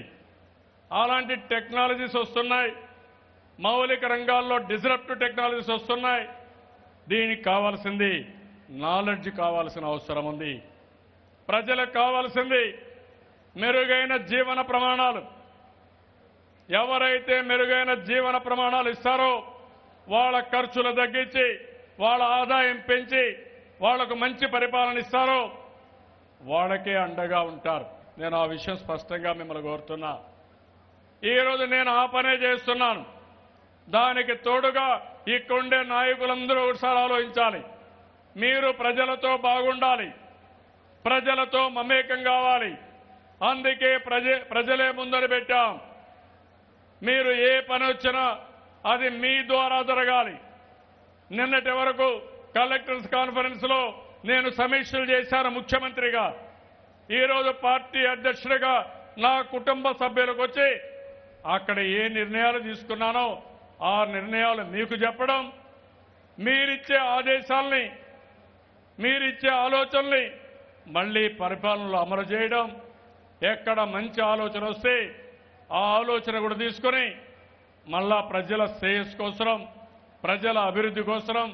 అలాంటి టెక్నాలజీస్ వస్తున్నాయి. మౌలిక రంగాల్లో డిస్రప్టివ్ టెక్నాలజీస్ వస్తున్నాయి. దీనికి కావాల్సింది నాలెడ్జ్ కావాల్సిన అవసరం ఉంది. ప్రజలకు కావాల్సింది మెరుగైన జీవన ప్రమాణాలు. ఎవరైతే మెరుగైన జీవన ప్రమాణాలు ఇస్తారో వాళ్ళ ఖర్చులు తగ్గించి వాళ్ళ ఆదాయం పెంచి వాళ్లకు మంచి పరిపాలన ఇస్తారో వాళ్ళకే అండగా ఉంటారు. నేను ఆ విషయం స్పష్టంగా మిమ్మల్ని కోరుతున్నా. ఈరోజు నేను ఆ పనే చేస్తున్నాను. దానికి తోడుగా ఇక్కడుండే నాయకులందరూ ఒకసారి ఆలోచించాలి. మీరు ప్రజలతో బాగుండాలి, ప్రజలతో మమేకం కావాలి. అందుకే ప్రజలే ముందర పెట్టాం. మీరు ఏ పని వచ్చినా అది మీ ద్వారా జరగాలి. నిన్నటి వరకు కలెక్టర్స్ కాన్ఫరెన్స్ లో నేను సమీక్షలు చేశాను ముఖ్యమంత్రిగా. ఈరోజు పార్టీ అధ్యక్షుడిగా నా కుటుంబ సభ్యులకు వచ్చి అక్కడ ఏ నిర్ణయాలు తీసుకున్నానో ఆ నిర్ణయాలు మీకు చెప్పడం, మీరిచ్చే ఆదేశాల్ని, మీరిచ్చే ఆలోచనల్ని మళ్లీ పరిపాలనలో అమలు చేయడం. ఎక్కడ మంచి ఆలోచన వస్తే ఆ ఆలోచన కూడా తీసుకొని మళ్ళా ప్రజల శ్రేయస్సు కోసం, ప్రజల అభివృద్ధి కోసం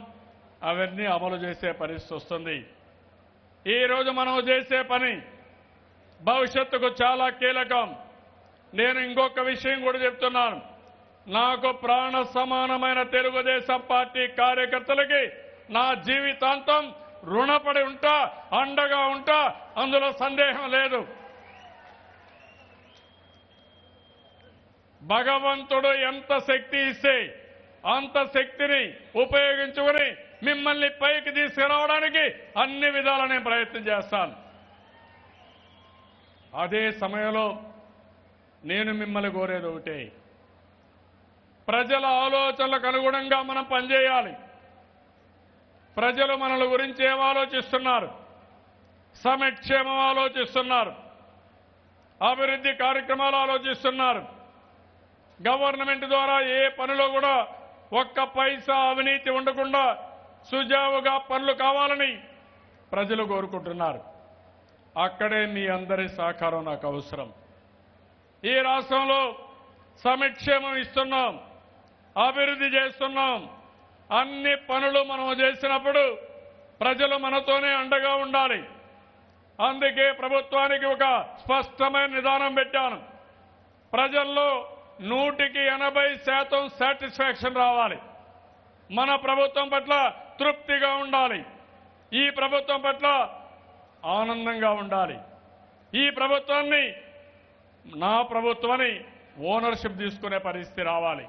అవన్నీ అమలు చేసే పరిస్థితి వస్తుంది. ఈరోజు మనం చేసే పని భవిష్యత్తుకు చాలా కీలకం. నేను ఇంకొక విషయం కూడా చెప్తున్నాను. నాకు ప్రాణ సమానమైన తెలుగుదేశం పార్టీ కార్యకర్తలకి నా జీవితాంతం రుణపడి ఉంటా, అండగా ఉంటా, అందులో సందేహం లేదు. భగవంతుడు ఎంత శక్తి ఇస్తే అంత శక్తిని ఉపయోగించుకుని మిమ్మల్ని పైకి తీసుకురావడానికి అన్ని విధాలా నేను ప్రయత్నం చేస్తాను. అదే సమయంలో నేను మిమ్మల్ని కోరేది ఒకటే, ప్రజల ఆలోచనలకు అనుగుణంగా మనం పనిచేయాలి. ప్రజలు మనల గురించి ఏం ఆలోచిస్తున్నారు? సమక్షేమం ఆలోచిస్తున్నారు. అభివృద్ధి కార్యక్రమాలు ఆలోచిస్తున్నారు. గవర్నమెంట్ ద్వారా ఏ పనిలో కూడా ఒక్క పైసా అవినీతి ఉండకుండా సుజావుగా పనులు కావాలని ప్రజలు కోరుకుంటున్నారు. అక్కడే మీ అందరి సహకారం నాకు అవసరం. ఈ రాష్ట్రంలో సంక్షేమం ఇస్తున్నాం, అభివృద్ధి చేస్తున్నాం. అన్ని పనులు మనం చేసినప్పుడు ప్రజలు మనతోనే అండగా ఉండాలి. అందుకే ప్రభుత్వానికి ఒక స్పష్టమైన విధానం పెట్టాను. ప్రజల్లో 180% సాటిస్ఫాక్షన్ రావాలి. మన ప్రభుత్వం పట్ల తృప్తిగా ఉండాలి. ఈ ప్రభుత్వం పట్ల ఆనందంగా ఉండాలి. ఈ ప్రభుత్వాన్ని నా ప్రభుత్వాన్ని ఓనర్షిప్ తీసుకునే పరిస్థితి రావాలి.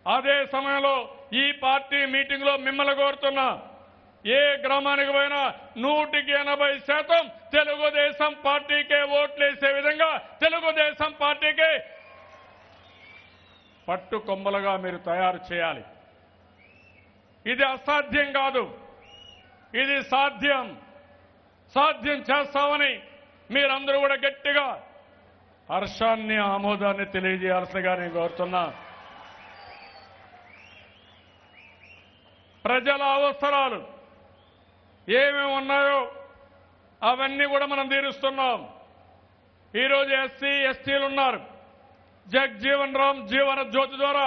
అదే సమయంలో ఈ పార్టీ మీటింగ్లో మిమ్మల్ని కోరుతున్నా, ఏ గ్రామానికి పోయినా 180% తెలుగుదేశం పార్టీకే ఓట్లేసే విధంగా తెలుగుదేశం పార్టీకే పట్టు కొమ్మలుగా మీరు తయారు చేయాలి. ఇది అసాధ్యం కాదు, ఇది సాధ్యం. సాధ్యం చేస్తామని మీరందరూ కూడా గట్టిగా హర్షాన్ని ఆమోదాన్ని తెలియజేయాల్సిందిగా నేను కోరుతున్నా. ప్రజల అవసరాలు ఏమేమి ఉన్నాయో అవన్నీ కూడా మనం తీరుస్తున్నాం. ఈరోజు ఎస్సీ ఎస్టీలు ఉన్నారు. జగ్జీవన్ రామ్ జీవన జ్యోతి ద్వారా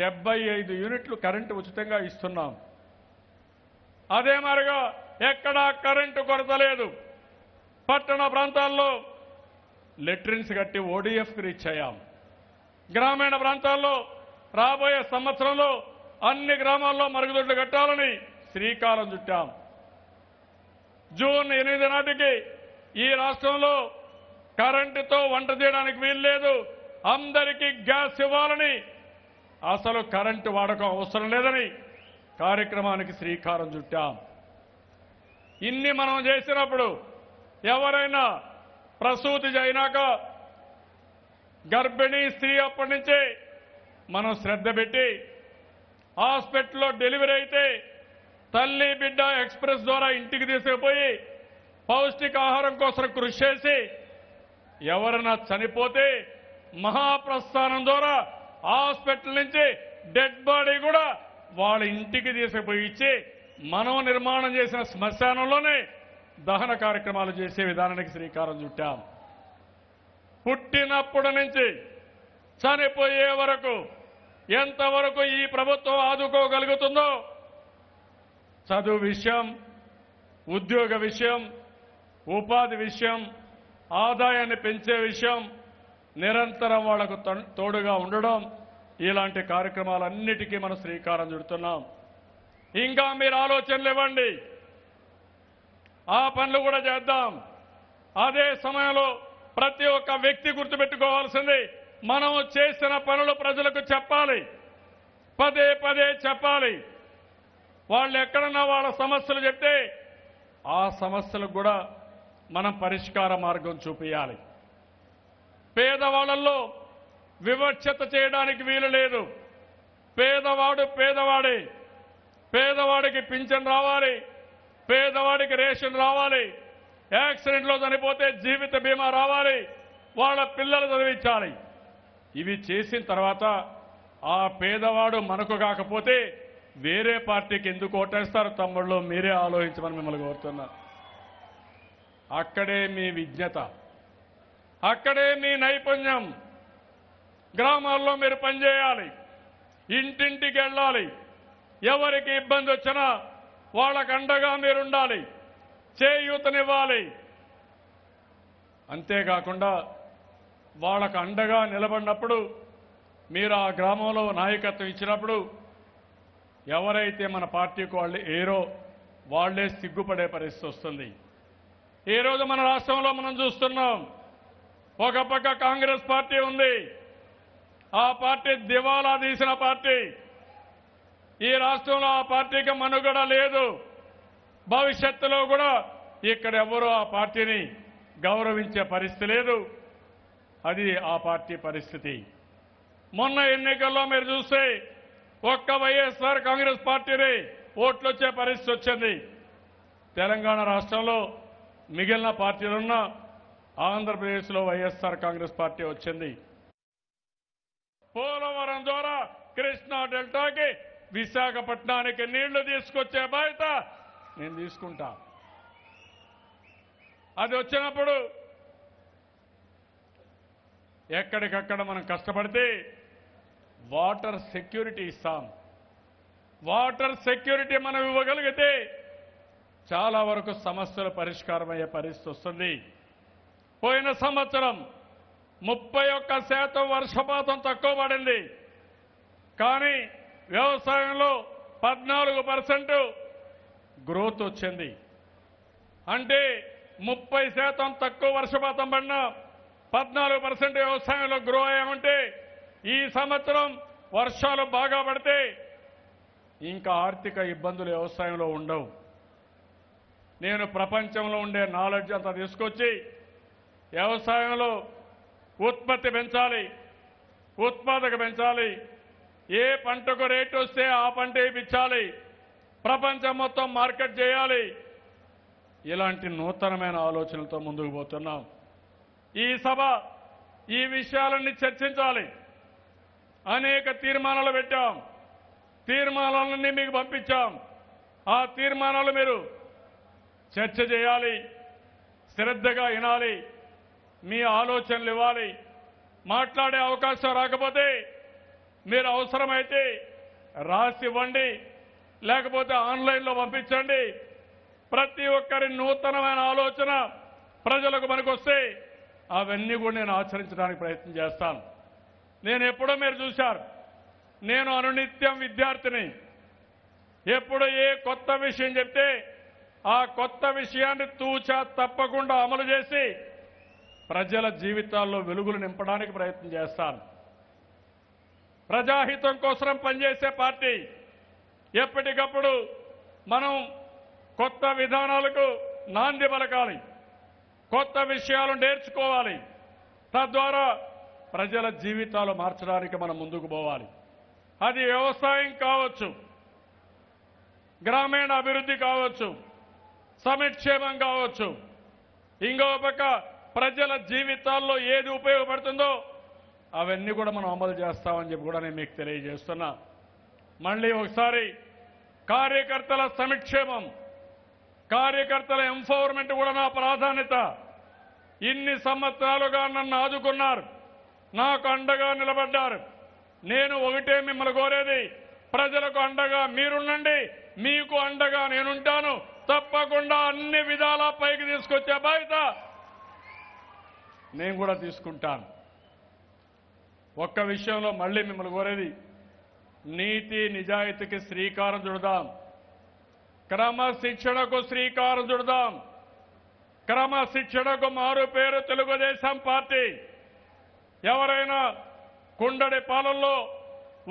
75 యూనిట్లు కరెంటు ఉచితంగా ఇస్తున్నాం. అదే మాదిరిగా ఎక్కడా కరెంటు కొరత లేదు. పట్టణ ప్రాంతాల్లో లెట్రిన్స్ కట్టి ఓడీఎఫ్ రీచ్ అయ్యాం. గ్రామీణ ప్రాంతాల్లో రాబోయే సంవత్సరంలో అన్ని గ్రామాల్లో మరుగుదొడ్లు కట్టాలని శ్రీకారం చుట్టాం. జూన్ 8 నాటికి ఈ రాష్ట్రంలో కరెంటుతో వంట చేయడానికి వీల్లేదు, అందరికీ గ్యాస్ ఇవ్వాలని, అసలు కరెంటు వాడకం అవసరం లేదని కార్యక్రమానికి శ్రీకారం చుట్టాం. ఇన్ని మనం చేసినప్పుడు ఎవరైనా ప్రసూతి అయినాక గర్భిణీ స్త్రీ అప్పటి నుంచే మనం శ్రద్ధ పెట్టి హాస్పిటల్లో డెలివరీ అయితే తల్లి బిడ్డ ఎక్స్ప్రెస్ ద్వారా ఇంటికి తీసుకుపోయి పౌష్టికాహారం కోసం కృషి చేసి ఎవరైనా చనిపోతే మహాప్రస్థానం ద్వారా హాస్పిటల్ నుంచి డెడ్ బాడీ కూడా వాళ్ళ ఇంటికి తీసుకుపోయి ఇచ్చి మనం నిర్మాణం చేసిన శ్మశానంలోనే దహన కార్యక్రమాలు చేసే విధానానికి శ్రీకారం చుట్టాం. పుట్టినప్పటి నుంచి చనిపోయే వరకు ఎంతవరకు ఈ ప్రభుత్వం ఆదుకోగలుగుతుందో చదువు విషయం, ఉద్యోగ విషయం, ఉపాధి విషయం, ఆదాయాన్ని పెంచే విషయం, నిరంతరం వాళ్లకు తోడుగా ఉండడం, ఇలాంటి కార్యక్రమాలన్నిటికీ మనం శ్రీకారం చుడుతున్నాం. ఇంకా మీరు ఆలోచనలు ఇవ్వండి, ఆ పనులు కూడా చేద్దాం. అదే సమయంలో ప్రతి ఒక్క వ్యక్తి గుర్తుపెట్టుకోవాల్సింది, మనం చేసిన పనులు ప్రజలకు చెప్పాలి, పదే పదే చెప్పాలి. వాళ్ళు ఎక్కడన్నా వాళ్ళ సమస్యలు చెప్తే ఆ సమస్యలకు కూడా మనం పరిష్కార మార్గం చూపించాలి. పేదవాళ్లలో వివక్షత చేయడానికి వీలు లేదు. పేదవాడు పేదవాడే. పేదవాడికి పింఛన్ రావాలి, పేదవాడికి రేషన్ రావాలి, యాక్సిడెంట్లో చనిపోతే జీవిత బీమా రావాలి, వాళ్ళ పిల్లలు చదివించాలి. ఇవి చేసిన తర్వాత ఆ పేదవాడు మనకు కాకపోతే వేరే పార్టీకి ఎందుకు ఓటేస్తారు? తమ్ముళ్ళు మీరే ఆలోచించమని మిమ్మల్ని కోరుతున్నా. అక్కడే మీ విజ్ఞత, అక్కడే మీ నైపుణ్యం. గ్రామాల్లో మీరు పనిచేయాలి, ఇంటింటికి వెళ్ళాలి, ఎవరికి ఇబ్బంది వచ్చినా వాళ్ళకు అండగా మీరుండాలి, చేయూతనివ్వాలి. అంతేకాకుండా వాళ్ళకు అండగా నిలబడినప్పుడు మీరు ఆ గ్రామంలో నాయకత్వం ఇచ్చినప్పుడు ఎవరైతే మన పార్టీకి వాళ్ళు ఏరో వాళ్లే సిగ్గుపడే పరిస్థితి వస్తుంది. ఈ రోజు మన రాష్ట్రంలో మనం చూస్తున్నాం, ఒక పక్క కాంగ్రెస్ పార్టీ ఉంది, ఆ పార్టీ దివాలా తీసిన పార్టీ. ఈ రాష్ట్రంలో ఆ పార్టీకి మనుగడ లేదు. భవిష్యత్తులో కూడా ఇక్కడ ఎవరూ ఆ పార్టీని గౌరవించే పరిస్థితి లేదు. అది ఆ పార్టీ పరిస్థితి. మొన్న ఎన్నికల్లో మీరు చూస్తే ఒక్క వైఎస్ఆర్ కాంగ్రెస్ పార్టీని ఓట్లు వచ్చే పరిస్థితి వచ్చింది. తెలంగాణ రాష్ట్రంలో మిగిలిన పార్టీలున్నా ఆంధ్రప్రదేశ్లో వైఎస్ఆర్ కాంగ్రెస్ పార్టీ వచ్చింది. పోలవరం ద్వారా కృష్ణా డెల్టాకి విశాఖపట్నానికి నీళ్లు తీసుకొచ్చే బాధ్యత నేను తీసుకుంటా. అది వచ్చినప్పుడు ఎక్కడికక్కడ మనం కష్టపడితే వాటర్ సెక్యూరిటీ ఇస్తాం. వాటర్ సెక్యూరిటీ మనం ఇవ్వగలిగితే చాలా వరకు సమస్యలు పరిష్కారమయ్యే పరిస్థితి వస్తుంది. పోయిన సంవత్సరం 31% వర్షపాతం తక్కువ పడింది. కానీ వ్యవసాయంలో 14% గ్రోత్ వచ్చింది. అంటే 30% తక్కువ వర్షపాతం పడినా 14% వ్యవసాయంలో గ్రో అయ్యామంటే ఈ సంవత్సరం వర్షాలు బాగా పడితే ఇంకా ఆర్థిక ఇబ్బందులు వ్యవసాయంలో ఉండవు. నేను ప్రపంచంలో ఉండే నాలెడ్జ్ అంతా తీసుకొచ్చి వ్యవసాయంలో ఉత్పత్తి పెంచాలి, ఉత్పాదక పెంచాలి, ఏ పంటకు రేటు వస్తే ఆ పంట వేయించాలి, ప్రపంచం మొత్తం మార్కెట్ చేయాలి. ఇలాంటి నూతనమైన ఆలోచనలతో ముందుకు పోతున్నాం. ఈ సభ ఈ విషయాలన్నీ చర్చించాలి. అనేక తీర్మానాలు పెట్టాం. తీర్మానాలన్నీ మీకు పంపించాం. ఆ తీర్మానాలు మీరు చర్చ చేయాలి, శ్రద్ధగా వినాలి, మీ ఆలోచనలు ఇవ్వాలి. మాట్లాడే అవకాశం రాకపోతే మీరు అవసరమైతే రాసి ఇవ్వండి, లేకపోతే ఆన్లైన్లో పంపించండి. ప్రతి ఒక్కరి నూతనమైన ఆలోచన ప్రజలకు మనకొస్తే అవన్నీ కూడా నేను ఆచరించడానికి ప్రయత్నం చేస్తాను. నేను ఎప్పుడో మీరు చూశారు, నేను అనునిత్యం విద్యార్థిని. ఎప్పుడు ఏ కొత్త విషయం చెప్తే ఆ కొత్త విషయాన్ని తూచా తప్పకుండా అమలు చేసి ప్రజల జీవితాల్లో వెలుగులు నింపడానికి ప్రయత్నం చేస్తాను. ప్రజాహితం కోసం పనిచేసే పార్టీ. ఎప్పటికప్పుడు మనం కొత్త విధానాలకు నాంది పలకాలి, కొత్త విషయాలు నేర్చుకోవాలి. తద్వారా ప్రజల జీవితాలు మార్చడానికి మనం ముందుకు పోవాలి. అది వ్యవసాయం కావచ్చు, గ్రామీణ అభివృద్ధి కావచ్చు, సంక్షేమం కావచ్చు, ఇంకో పక్క ప్రజల జీవితాల్లో ఏది ఉపయోగపడుతుందో అవన్నీ కూడా మనం అమలు చేస్తామని చెప్పి కూడా నేను మీకు తెలియజేస్తున్నా. మళ్ళీ ఒకసారి కార్యకర్తల సంక్షేమం, కార్యకర్తల ఎంపవర్మెంట్ కూడా నా ప్రాధాన్యత. ఇన్ని సంవత్సరాలుగా నన్ను ఆదుకున్నారు, నాకు అండగా నిలబడ్డారు. నేను ఒకటే మిమ్మల్ని కోరేది, ప్రజలకు అండగా మీరుండండి, మీకు అండగా నేనుంటాను. తప్పకుండా అన్ని విధాలా పైకి తీసుకొచ్చే బాధ్యత నేను కూడా తీసుకుంటాను. ఒక్క విషయంలో మళ్ళీ మిమ్మల్ని కోరేది, నీతి నిజాయితీకి శ్రీకారం చుడదాం, క్రమశిక్షణకు శ్రీకారం చుడదాం. క్రమశిక్షణకు మారు పేరు తెలుగుదేశం పార్టీ. ఎవరైనా కుండడి పాలల్లో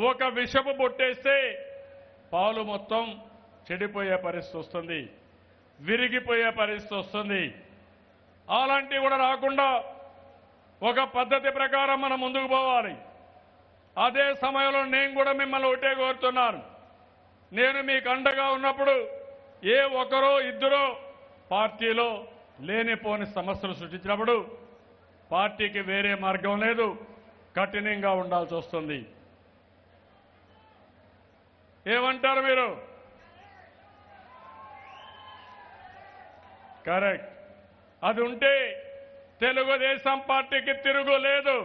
ఒక విషపు బొట్టేస్తే పాలు మొత్తం చెడిపోయే పరిస్థితి వస్తుంది, విరిగిపోయే పరిస్థితి వస్తుంది. అలాంటివి కూడా రాకుండా ఒక పద్ధతి ప్రకారం మనం ముందుకు పోవాలి. అదే సమయంలో నేను కూడా మిమ్మల్ని ఒకటే కోరుతున్నాను. నేను మీకు అండగా ఉన్నప్పుడు ఏ ఒకరో ఇద్దరో పార్టీలో లేనిపోని సమస్యలు సృష్టించినప్పుడు పార్టీకి వేరే మార్గం లేదు, కఠినంగా ఉండాల్సి వస్తుంది. ఏమంటారు మీరు? కరెక్ట్. అది ఉంటే తెలుగుదేశం పార్టీకి తిరుగులేదు.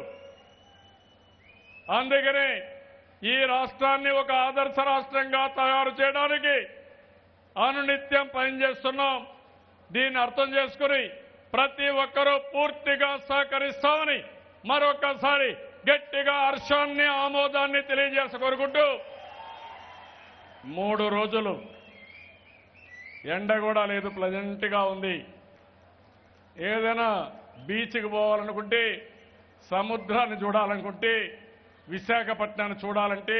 అందుకనే ఈ రాష్ట్రాన్ని ఒక ఆదర్శ రాష్ట్రంగా తయారు చేయడానికి అనునిత్యం పనిచేస్తున్నాం. దీన్ని అర్థం చేసుకుని ప్రతి ఒక్కరూ పూర్తిగా సహకరిస్తామని మరొకసారి గట్టిగా హర్షాన్ని ఆమోదాన్ని తెలియజేసి కోరుకుంటూ, 3 రోజులు ఎండ కూడా లేదు, ప్లెజెంట్గా ఉంది. ఏదైనా బీచ్కి పోవాలనుకుంటే, సముద్రాన్ని చూడాలనుకుంటే, విశాఖపట్నాన్ని చూడాలంటే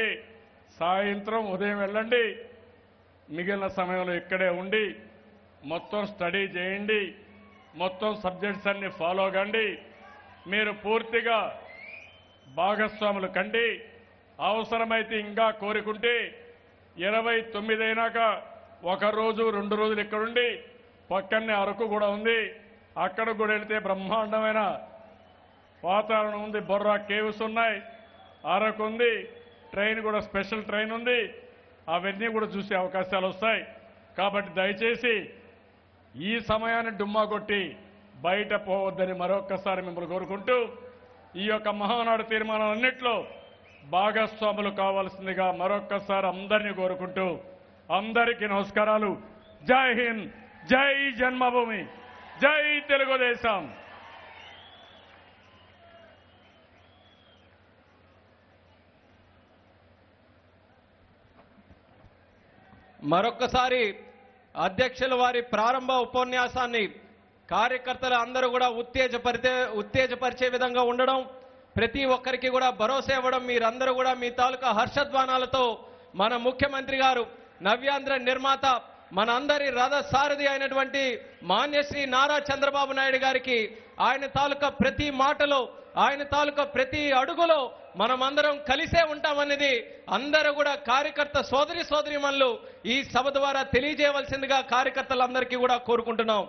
సాయంత్రం ఉదయం వెళ్ళండి. మిగిలిన సమయంలో ఇక్కడే ఉండి మొత్తం స్టడీ చేయండి, మొత్తం సబ్జెక్ట్స్ అన్ని ఫాలో కండి. మీరు పూర్తిగా భాగస్వాములు కండి. అవసరమైతే ఇంకా కోరుకుంటే 29 అయినాక 1 రోజు 2 రోజులు ఇక్కడుండి, పక్కనే అరకు కూడా ఉంది, అక్కడ కూడా వెళితే బ్రహ్మాండమైన వాతావరణం ఉంది. బొర్రా కేవ్స్ ఉన్నాయి, అరకు ఉంది, ట్రైన్ కూడా స్పెషల్ ట్రైన్ ఉంది. అవన్నీ కూడా చూసే అవకాశాలు వస్తాయి. కాబట్టి దయచేసి ఈ సమయాన్ని డుమ్మా కొట్టి బయట పోవద్దని మరొక్కసారి మిమ్మల్ని కోరుకుంటూ ఈ యొక్క మహానాడు తీర్మానాలన్నింటిలో భాగస్వాములు కావాల్సిందిగా మరొక్కసారి అందరినీ కోరుకుంటూ అందరికీ నమస్కారాలు. జై హింద్, జై జన్మభూమి, జై తెలుగుదేశం.
మరొక్కసారి అధ్యక్షుల వారి ప్రారంభ ఉపన్యాసాన్ని కార్యకర్తలు అందరూ కూడా ఉత్తేజపరిచే విధంగా ఉండడం, ప్రతి ఒక్కరికి కూడా భరోసా ఇవ్వడం, మీరందరూ కూడా మీ తాలూకా హర్షధ్వానాలతో మన ముఖ్యమంత్రి గారు నవ్యాంధ్ర నిర్మాత మనందరి రథ సారథి అయినటువంటి మాన్యశ్రీ నారా చంద్రబాబు నాయుడు గారికి ఆయన తాలూకా ప్రతి మాటలో, ఆయన తాలూకా ప్రతి అడుగులో మనమందరం కలిసే ఉంటామనేది అందరూ కూడా కార్యకర్త సోదరీమణులు ఈ సభ ద్వారా తెలియజేయవలసిందిగా కార్యకర్తలందరికీ కూడా కోరుకుంటున్నాం.